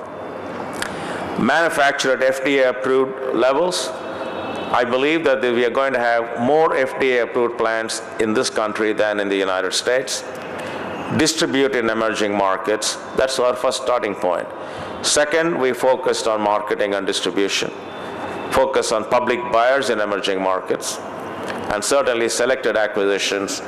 Manufacture at FDA-approved levels. I believe that we are going to have more FDA-approved plants in this country than in the United States. Distribute in emerging markets. That's our first starting point. Second, we focused on marketing and distribution. Focus on public buyers in emerging markets, and certainly selected acquisitions.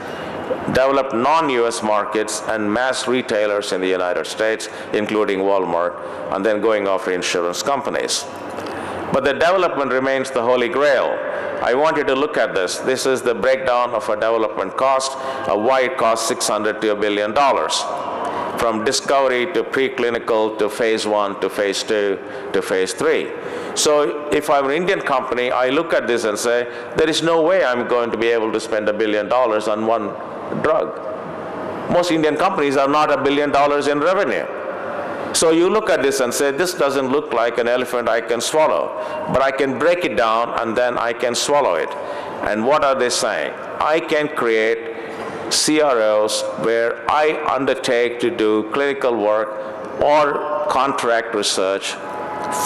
Develop non-US markets and mass retailers in the United States, including Walmart, and then going after insurance companies. But the development remains the holy grail. I want you to look at this. This is the breakdown of a development cost, of why it costs $600 to $1 billion. From discovery to preclinical to phase 1 to phase 2 to phase 3. So if I'm an Indian company, I look at this and say, there is no way I'm going to be able to spend $1 billion on one drug. Most Indian companies are not $1 billion in revenue. So you look at this and say, this doesn't look like an elephant I can swallow, but I can break it down and then I can swallow it. And what are they saying? I can create CROs where I undertake to do clinical work or contract research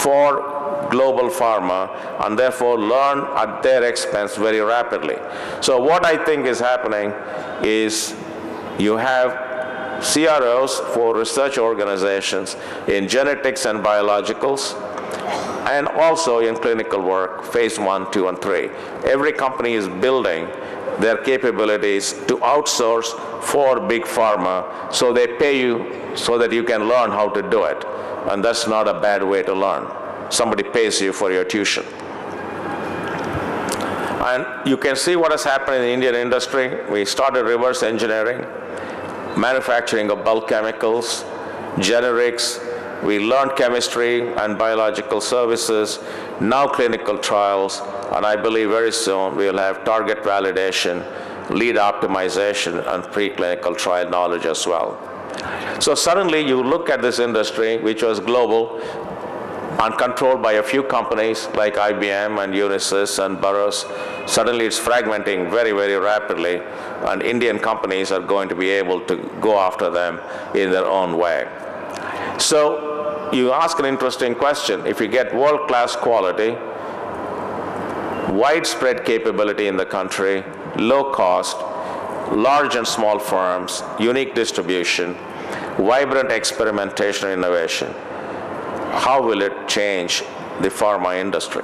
for global pharma, and therefore learn at their expense very rapidly. So what I think is happening is you have CROs for research organizations in genetics and biologicals, and also in clinical work, phase 1, 2, and 3. Every company is building their capabilities to outsource for big pharma, so they pay you so that you can learn how to do it. And that's not a bad way to learn. Somebody pays you for your tuition. And you can see what has happened in the Indian industry. We started reverse engineering, manufacturing of bulk chemicals, generics. We learned chemistry and biological services, now clinical trials, and I believe very soon we'll have target validation, lead optimization, and preclinical trial knowledge as well. So suddenly you look at this industry, which was global and controlled by a few companies like IBM and Unisys and Burroughs. Suddenly it's fragmenting very, very rapidly, and Indian companies are going to be able to go after them in their own way. So you ask an interesting question. If you get world-class quality, widespread capability in the country, low cost, large and small firms, unique distribution, vibrant experimentation and innovation, how will it change the pharma industry?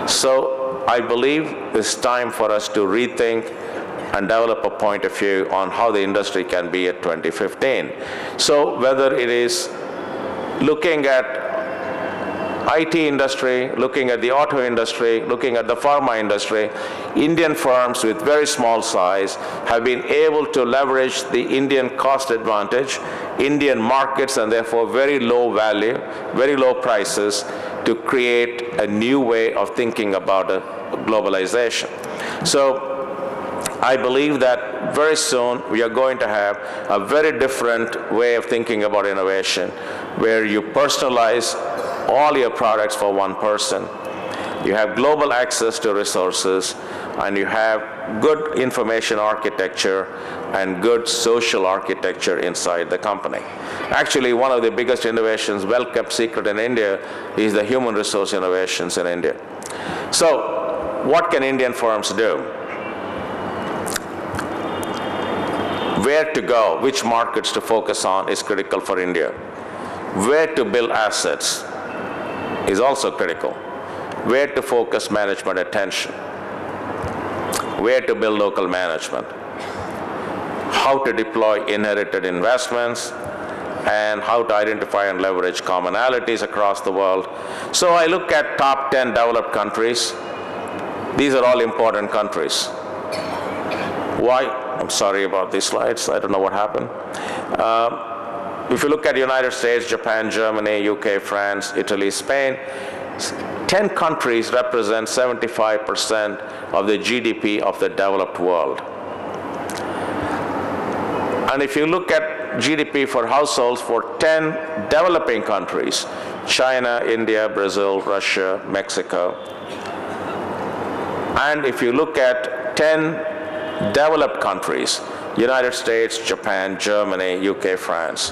So I believe it's time for us to rethink and develop a point of view on how the industry can be at 2015. So whether it is looking at IT industry, looking at the auto industry, looking at the pharma industry, Indian firms with very small size have been able to leverage the Indian cost advantage, Indian markets, and therefore very low value, very low prices, to create a new way of thinking about globalization. So I believe that very soon we are going to have a very different way of thinking about innovation, where you personalize all your products for one person. You have global access to resources, and you have good information architecture and good social architecture inside the company. Actually, one of the biggest innovations, well-kept secret in India, is the human resource innovations in India. So what can Indian firms do? Where to go, which markets to focus on is critical for India. Where to build assets is also critical. Where to focus management attention. Where to build local management. How to deploy inherited investments, and how to identify and leverage commonalities across the world. So I look at top 10 developed countries. These are all important countries. Why? I'm sorry about these slides. I don't know what happened. If you look at the United States, Japan, Germany, UK, France, Italy, Spain, 10 countries represent 75% of the GDP of the developed world. And if you look at GDP for households for 10 developing countries, China, India, Brazil, Russia, Mexico, and if you look at 10 developed countries, United States, Japan, Germany, UK, France,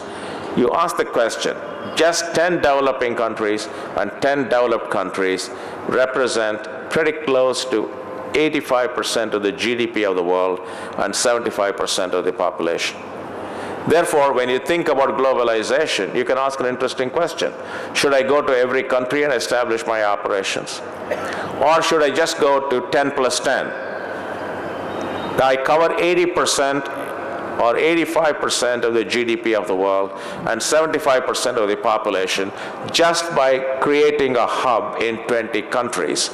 you ask the question, just 10 developing countries and 10 developed countries represent pretty close to 85% of the GDP of the world and 75% of the population. Therefore, when you think about globalization, you can ask an interesting question. Should I go to every country and establish my operations? Or should I just go to 10 plus 10? I cover 80% or 85% of the GDP of the world and 75% of the population just by creating a hub in 20 countries,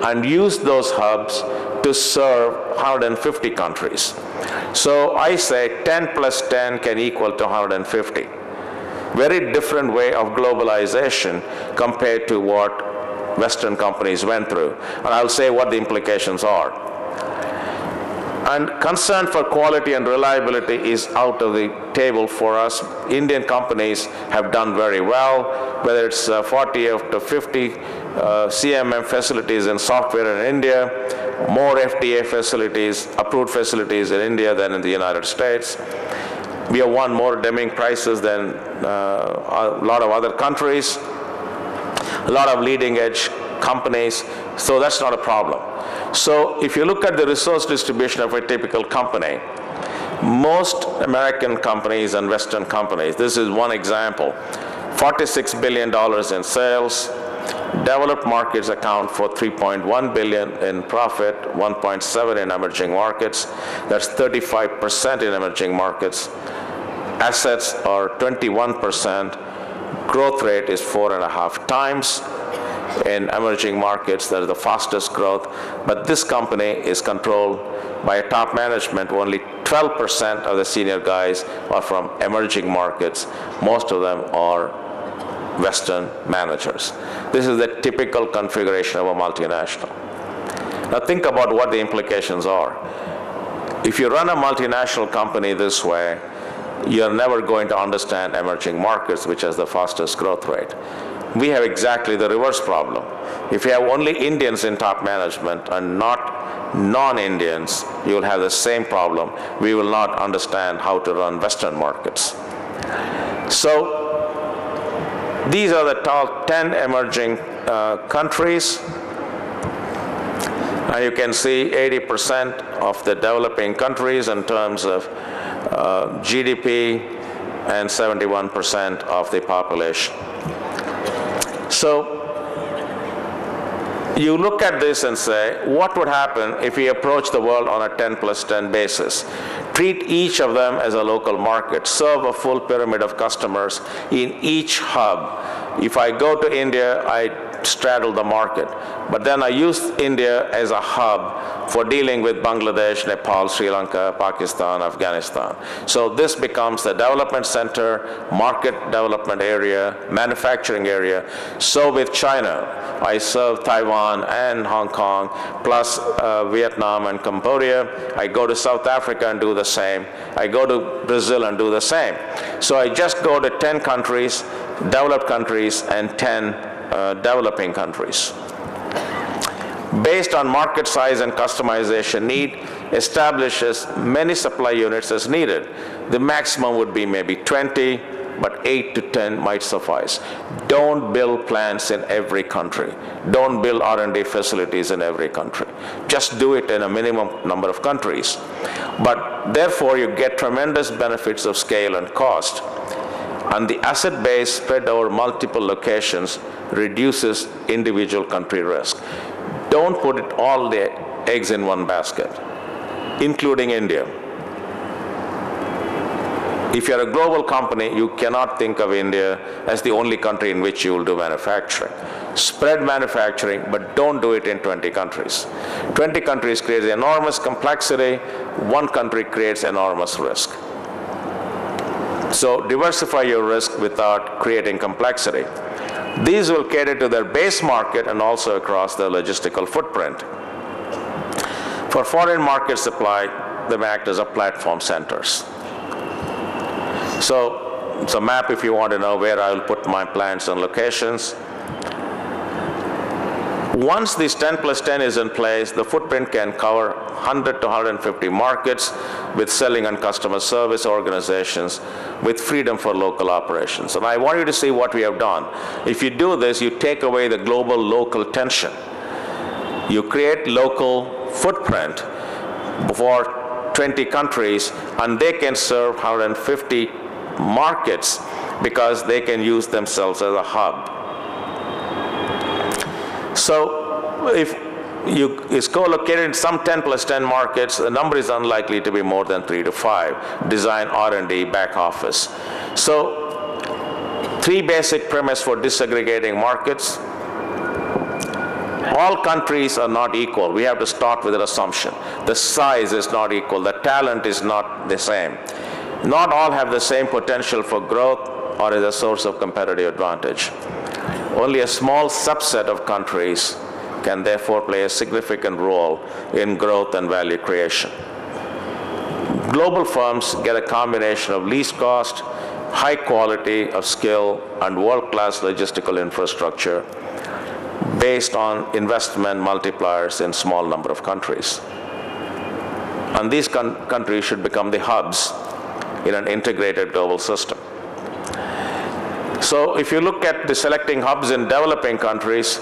and use those hubs to serve 150 countries. So I say 10 plus 10 can equal to 150. Very different way of globalization compared to what Western companies went through. And I'll say what the implications are. And concern for quality and reliability is out of the table for us. Indian companies have done very well, whether it's 40 up to 50 CMM facilities in software in India, more FDA facilities, approved facilities in India than in the United States. We have won more Deming prizes than a lot of other countries, a lot of leading edge companies, so that's not a problem. So if you look at the resource distribution of a typical company, most American companies and Western companies, this is one example, $46 billion in sales, developed markets account for $3.1 billion in profit, 1.7 in emerging markets, that's 35% in emerging markets, assets are 21%, growth rate is 4.5 times. In emerging markets, that is the fastest growth, but this company is controlled by a top management. Only 12% of the senior guys are from emerging markets. Most of them are Western managers. This is the typical configuration of a multinational. Now think about what the implications are. If you run a multinational company this way, you're never going to understand emerging markets, which has the fastest growth rate. We have exactly the reverse problem. If you have only Indians in top management and not non-Indians, you will have the same problem. We will not understand how to run Western markets. So these are the top 10 emerging countries. And you can see 80% of the developing countries in terms of GDP and 71% of the population. So you look at this and say, what would happen if we approach the world on a 10+10 basis? Treat each of them as a local market. Serve a full pyramid of customers in each hub. If I go to India, I straddle the market. But then I use India as a hub for dealing with Bangladesh, Nepal, Sri Lanka, Pakistan, Afghanistan. So this becomes the development center, market development area, manufacturing area. So with China, I serve Taiwan and Hong Kong, plus Vietnam and Cambodia. I go to South Africa and do the same. I go to Brazil and do the same. So I just go to 10 countries, developed countries, and 10 developing countries. Based on market size and customization need, establishes many supply units as needed. The maximum would be maybe 20, but 8 to 10 might suffice. Don't build plants in every country. Don't build R&D facilities in every country. Just do it in a minimum number of countries. But therefore, you get tremendous benefits of scale and cost. And the asset base spread over multiple locations reduces individual country risk. Don't put all the eggs in one basket, including India. If you're a global company, you cannot think of India as the only country in which you will do manufacturing. Spread manufacturing, but don't do it in 20 countries. 20 countries creates enormous complexity. One country creates enormous risk. So diversify your risk without creating complexity. These will cater to their base market and also across their logistical footprint. For foreign market supply, they act as a platform centers. So it's a map if you want to know where I will put my plants and locations. Once this 10+10 is in place, the footprint can cover 100 to 150 markets with selling and customer service organizations with freedom for local operations. And I want you to see what we have done. If you do this, you take away the global-local tension. You create local footprint for 20 countries, and they can serve 150 markets because they can use themselves as a hub. So if is co-located in some 10+10 markets, the number is unlikely to be more than 3 to 5. Design, R&D, back office. So 3 basic premise for disaggregating markets. All countries are not equal. We have to start with an assumption. The size is not equal. The talent is not the same. Not all have the same potential for growth or as a source of competitive advantage. Only a small subset of countries can therefore play a significant role in growth and value creation. Global firms get a combination of least cost, high quality of skill, and world-class logistical infrastructure based on investment multipliers in small number of countries. And these countries should become the hubs in an integrated global system. So if you look at the selecting hubs in developing countries,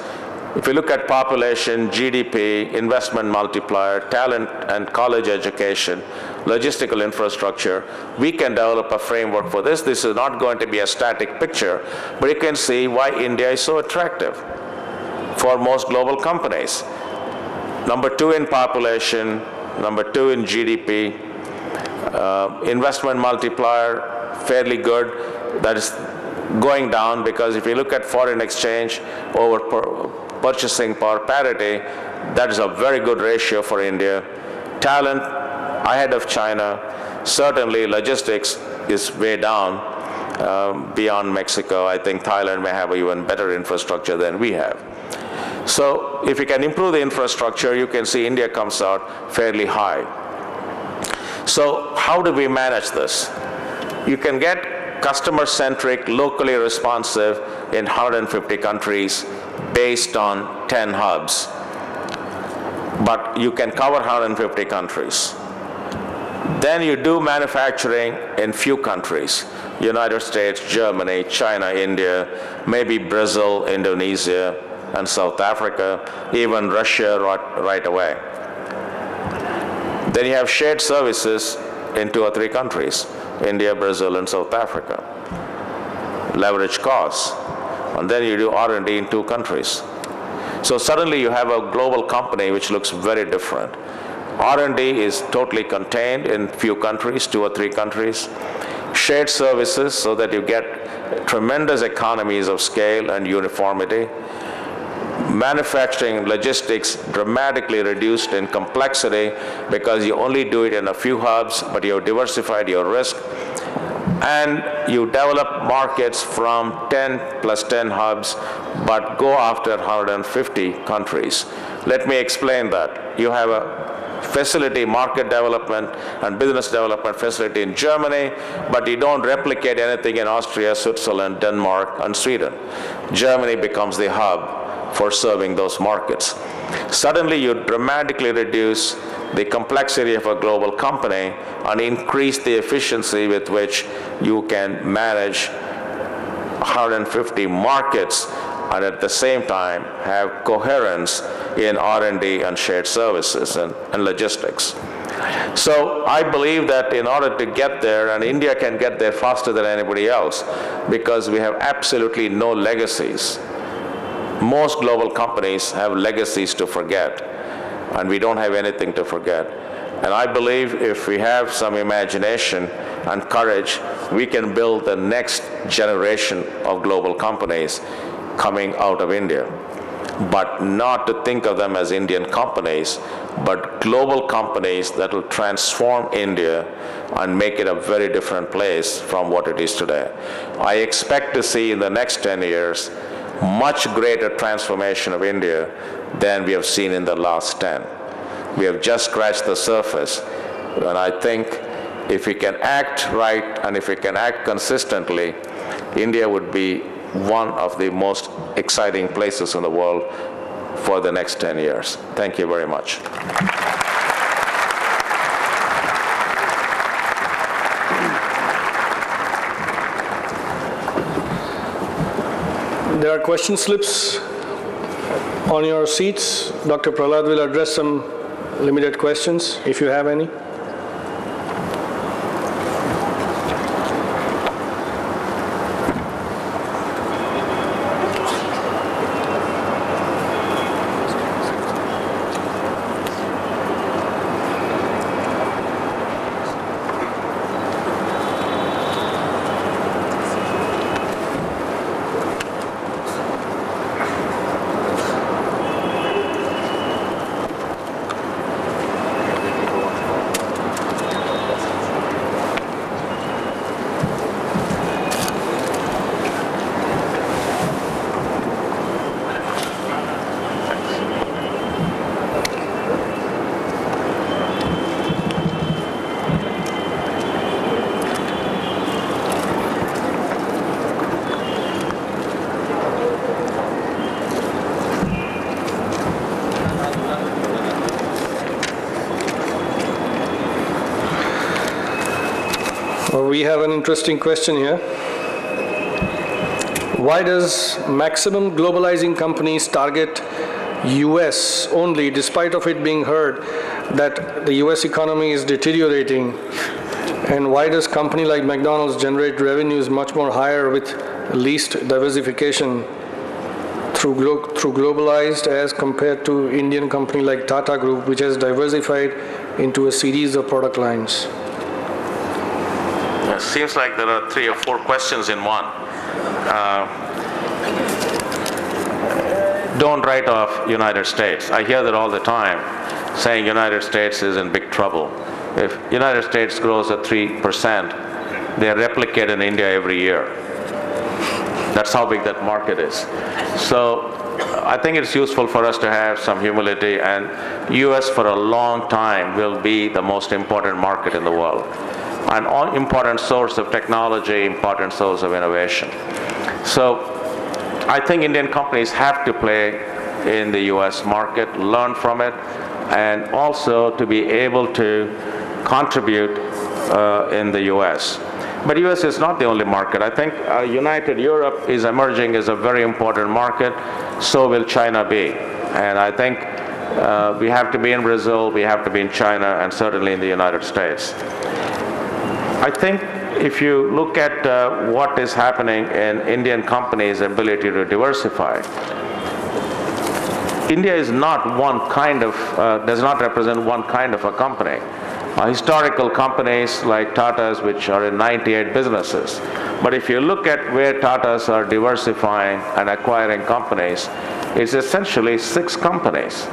if you look at population, GDP, investment multiplier, talent and college education, logistical infrastructure, we can develop a framework for this. This is not going to be a static picture, but you can see why India is so attractive for most global companies. Number 2 in population, number 2 in GDP, investment multiplier, fairly good. That is going down because if you look at foreign exchange over purchasing power parity, that is a very good ratio for India. Talent ahead of China. Certainly logistics is way down beyond Mexico. I think Thailand may have even better infrastructure than we have. So if you can improve the infrastructure, you can see India comes out fairly high. So how do we manage this? You can get customer-centric, locally responsive in 150 countries based on 10 hubs. But you can cover 150 countries. Then you do manufacturing in few countries. United States, Germany, China, India, maybe Brazil, Indonesia, and South Africa, even Russia right away. Then you have shared services in 2 or 3 countries, India, Brazil, and South Africa. Leverage costs. And then you do R&D in 2 countries. So suddenly you have a global company which looks very different. R&D is totally contained in few countries, 2 or 3 countries. Shared services so that you get tremendous economies of scale and uniformity. Manufacturing, logistics dramatically reduced in complexity because you only do it in a few hubs, but you have diversified your risk. And you develop markets from 10 plus 10 hubs, but go after 150 countries. Let me explain that. You have a facility, market development and business development facility in Germany, but you don't replicate anything in Austria, Switzerland, Denmark, and Sweden. Germany becomes the hub for serving those markets. Suddenly you dramatically reduce the complexity of a global company and increase the efficiency with which you can manage 150 markets and at the same time have coherence in R&D and shared services and logistics. So I believe that in order to get there, and India can get there faster than anybody else because we have absolutely no legacies. Most global companies have legacies to forget, and we don't have anything to forget. And I believe if we have some imagination and courage, we can build the next generation of global companies coming out of India. But not to think of them as Indian companies, but global companies that will transform India and make it a very different place from what it is today. I expect to see in the next 10 years much greater transformation of India than we have seen in the last 10. We have just scratched the surface, and I think if we can act right and if we can act consistently, India would be one of the most exciting places in the world for the next 10 years. Thank you very much. There are question slips on your seats. Dr. Prahlad will address some limited questions, if you have any. We have an interesting question here. Why does maximum globalizing companies target US only, despite of it being heard that the US economy is deteriorating? And why does company like McDonald's generate revenues much more higher with least diversification through globalized as compared to Indian company like Tata Group, which has diversified into a series of product lines? It seems like there are 3 or 4 questions in one. Don't write off United States. I hear that all the time, saying United States is in big trouble. If United States grows at 3%, they replicate in India every year. That's how big that market is. So I think it's useful for us to have some humility, and US for a long time will be the most important market in the world. An important source of technology, important source of innovation. So I think Indian companies have to play in the US market, learn from it, and also to be able to contribute in the US. But US is not the only market. I think United Europe is emerging as a very important market, so will China be. And I think we have to be in Brazil, we have to be in China, and certainly in the United States. I think if you look at what is happening in Indian companies' ability to diversify, India is not one kind of, does not represent one kind of a company. Historical companies like Tata's, which are in 98 businesses. But if you look at where Tata's are diversifying and acquiring companies, it's essentially 6 companies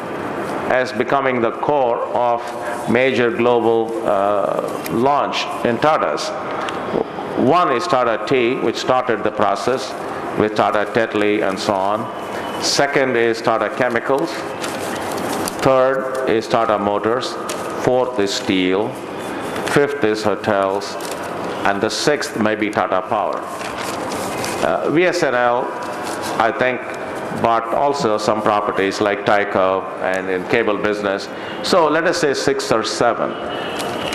as becoming the core of major global launch in Tata's. One is Tata Tea, which started the process with Tata Tetley and so on. Second is Tata Chemicals. Third is Tata Motors. Fourth is steel. Fifth is hotels. And the sixth may be Tata Power. VSNL, I think, bought also some properties like Tyco and in cable business. So let us say 6 or 7.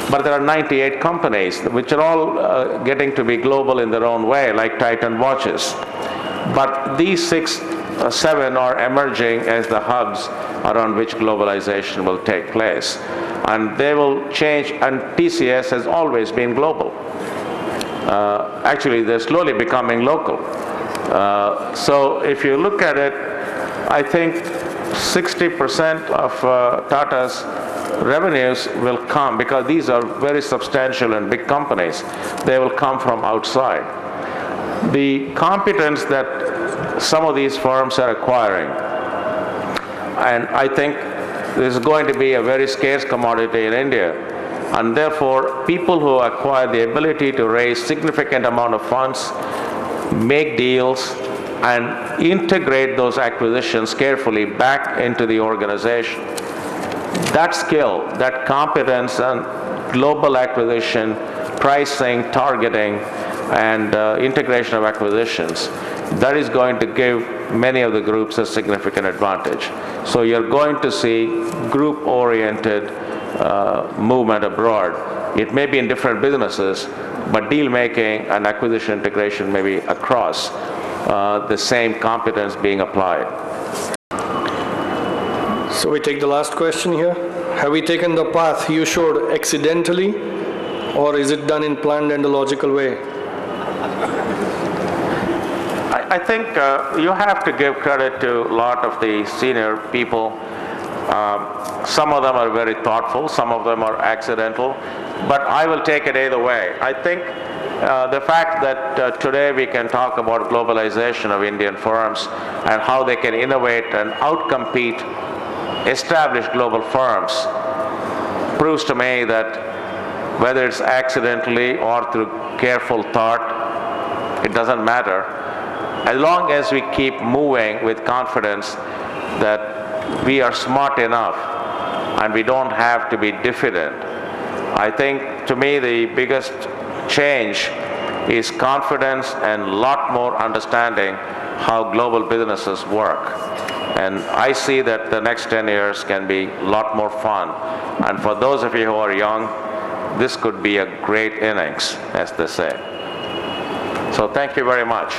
But there are 98 companies which are all getting to be global in their own way, like Titan watches. But these 6 or 7 are emerging as the hubs around which globalization will take place. And they will change, and TCS has always been global. Actually, they're slowly becoming local. So if you look at it, I think 60% of Tata's revenues will come, because these are very substantial and big companies, they will come from outside. The competence that some of these firms are acquiring, and I think this is going to be a very scarce commodity in India, and therefore people who acquire the ability to raise significant amount of funds, make deals, and integrate those acquisitions carefully back into the organization. That skill, that competence and global acquisition, pricing, targeting, and integration of acquisitions, that is going to give many of the groups a significant advantage. So you're going to see group-oriented movement abroad. It may be in different businesses, but deal making and acquisition integration may be across the same competence being applied. So we take the last question here. Have we taken the path you showed accidentally, or is it done in planned and a logical way? I think you have to give credit to a lot of the senior people. Some of them are very thoughtful, some of them are accidental, but I will take it either way. I think the fact that today we can talk about globalization of Indian firms and how they can innovate and outcompete established global firms proves to me that whether it's accidentally or through careful thought, it doesn't matter. As long as we keep moving with confidence that we are smart enough and we don't have to be diffident. I think, to me, the biggest change is confidence and a lot more understanding how global businesses work. And I see that the next 10 years can be a lot more fun. And for those of you who are young, this could be a great innings, as they say. So thank you very much.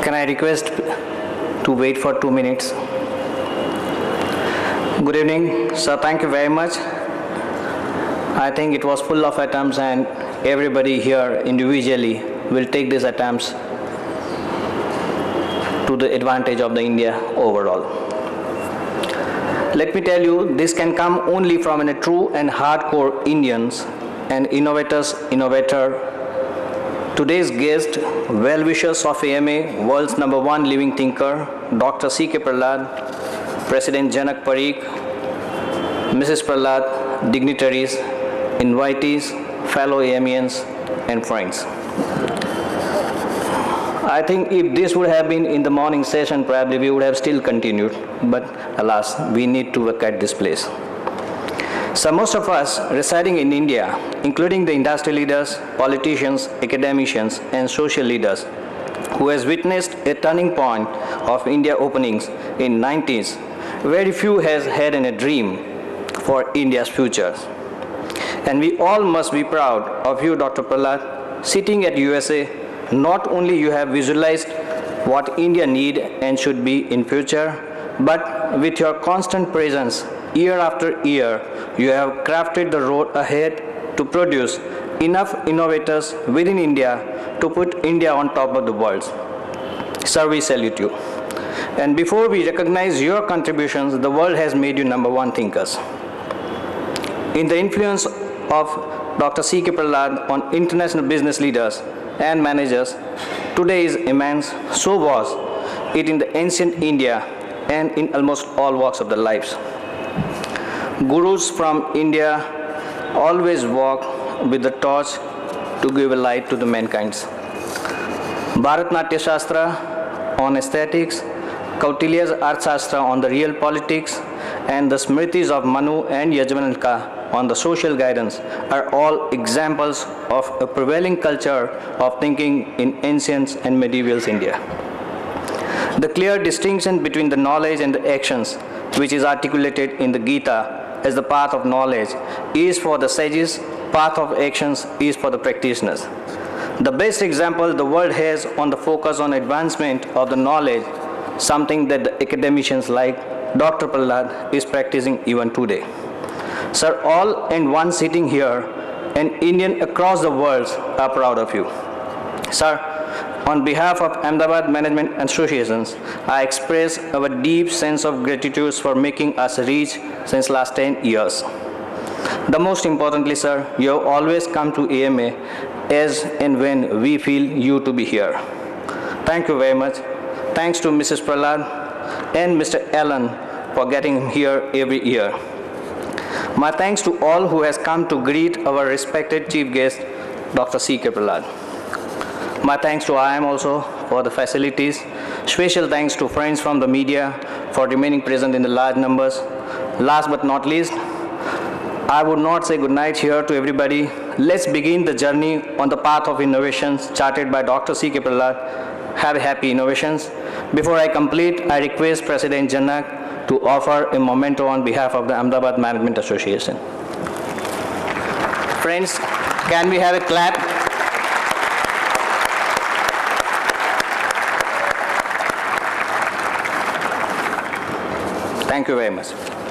Can I request to wait for 2 minutes? Good evening, sir. Thank you very much. I think it was full of attempts, and everybody here individually will take these attempts to the advantage of the India overall. Let me tell you, this can come only from a true and hardcore Indians and innovator. Today's guest, well-wishers of AMA, world's #1 living thinker, Dr. C.K. Prahlad, President Janak Parikh, Mrs. Prahlad, dignitaries, invitees, fellow AMians, and friends. I think if this would have been in the morning session, probably we would have still continued, but alas, we need to vacate this place. So most of us residing in India, including the industry leaders, politicians, academicians, and social leaders, who has witnessed a turning point of India openings in 90s, very few has had a dream for India's future. And we all must be proud of you, Dr. Prahlad, sitting at USA. Not only you have visualized what India need and should be in future, but with your constant presence, year after year, you have crafted the road ahead to produce enough innovators within India to put India on top of the world. Sir, we salute you. And before we recognize your contributions, the world has made you number one thinkers. In the influence of Dr. C.K. Prahlad on international business leaders and managers, today is immense. So was it in the ancient India and in almost all walks of their lives. Gurus from India always walk with the torch to give a light to the mankind. Bharatnatyam Shastra on aesthetics, Kautilya's Arthashastra on the real politics, and the Smritis of Manu and Yajnavalkya on the social guidance are all examples of a prevailing culture of thinking in ancient and medieval India. The clear distinction between the knowledge and the actions, which is articulated in the Gita as the path of knowledge, is for the sages, path of actions is for the practitioners. The best example the world has on the focus on advancement of the knowledge, something that the academicians like Dr. Prahlad is practicing even today. Sir, all and one sitting here and Indian across the world are proud of you. Sir, on behalf of Ahmedabad Management Associations, I express our deep sense of gratitude for making us reach since last 10 years. The most importantly, sir, you have always come to AMA as and when we feel you to be here. Thank you very much. Thanks to Mrs. Prahlad and Mr. Allen for getting him here every year. My thanks to all who has come to greet our respected chief guest, Dr. C.K. Prahlad. My thanks to IIM also for the facilities. Special thanks to friends from the media for remaining present in the large numbers. Last but not least, I would not say good night here to everybody. Let's begin the journey on the path of innovations charted by Dr. C.K. Prahlad. Have happy innovations. Before I complete, I request President Janak to offer a memento on behalf of the Ahmedabad Management Association. Friends, can we have a clap? Thank you very much.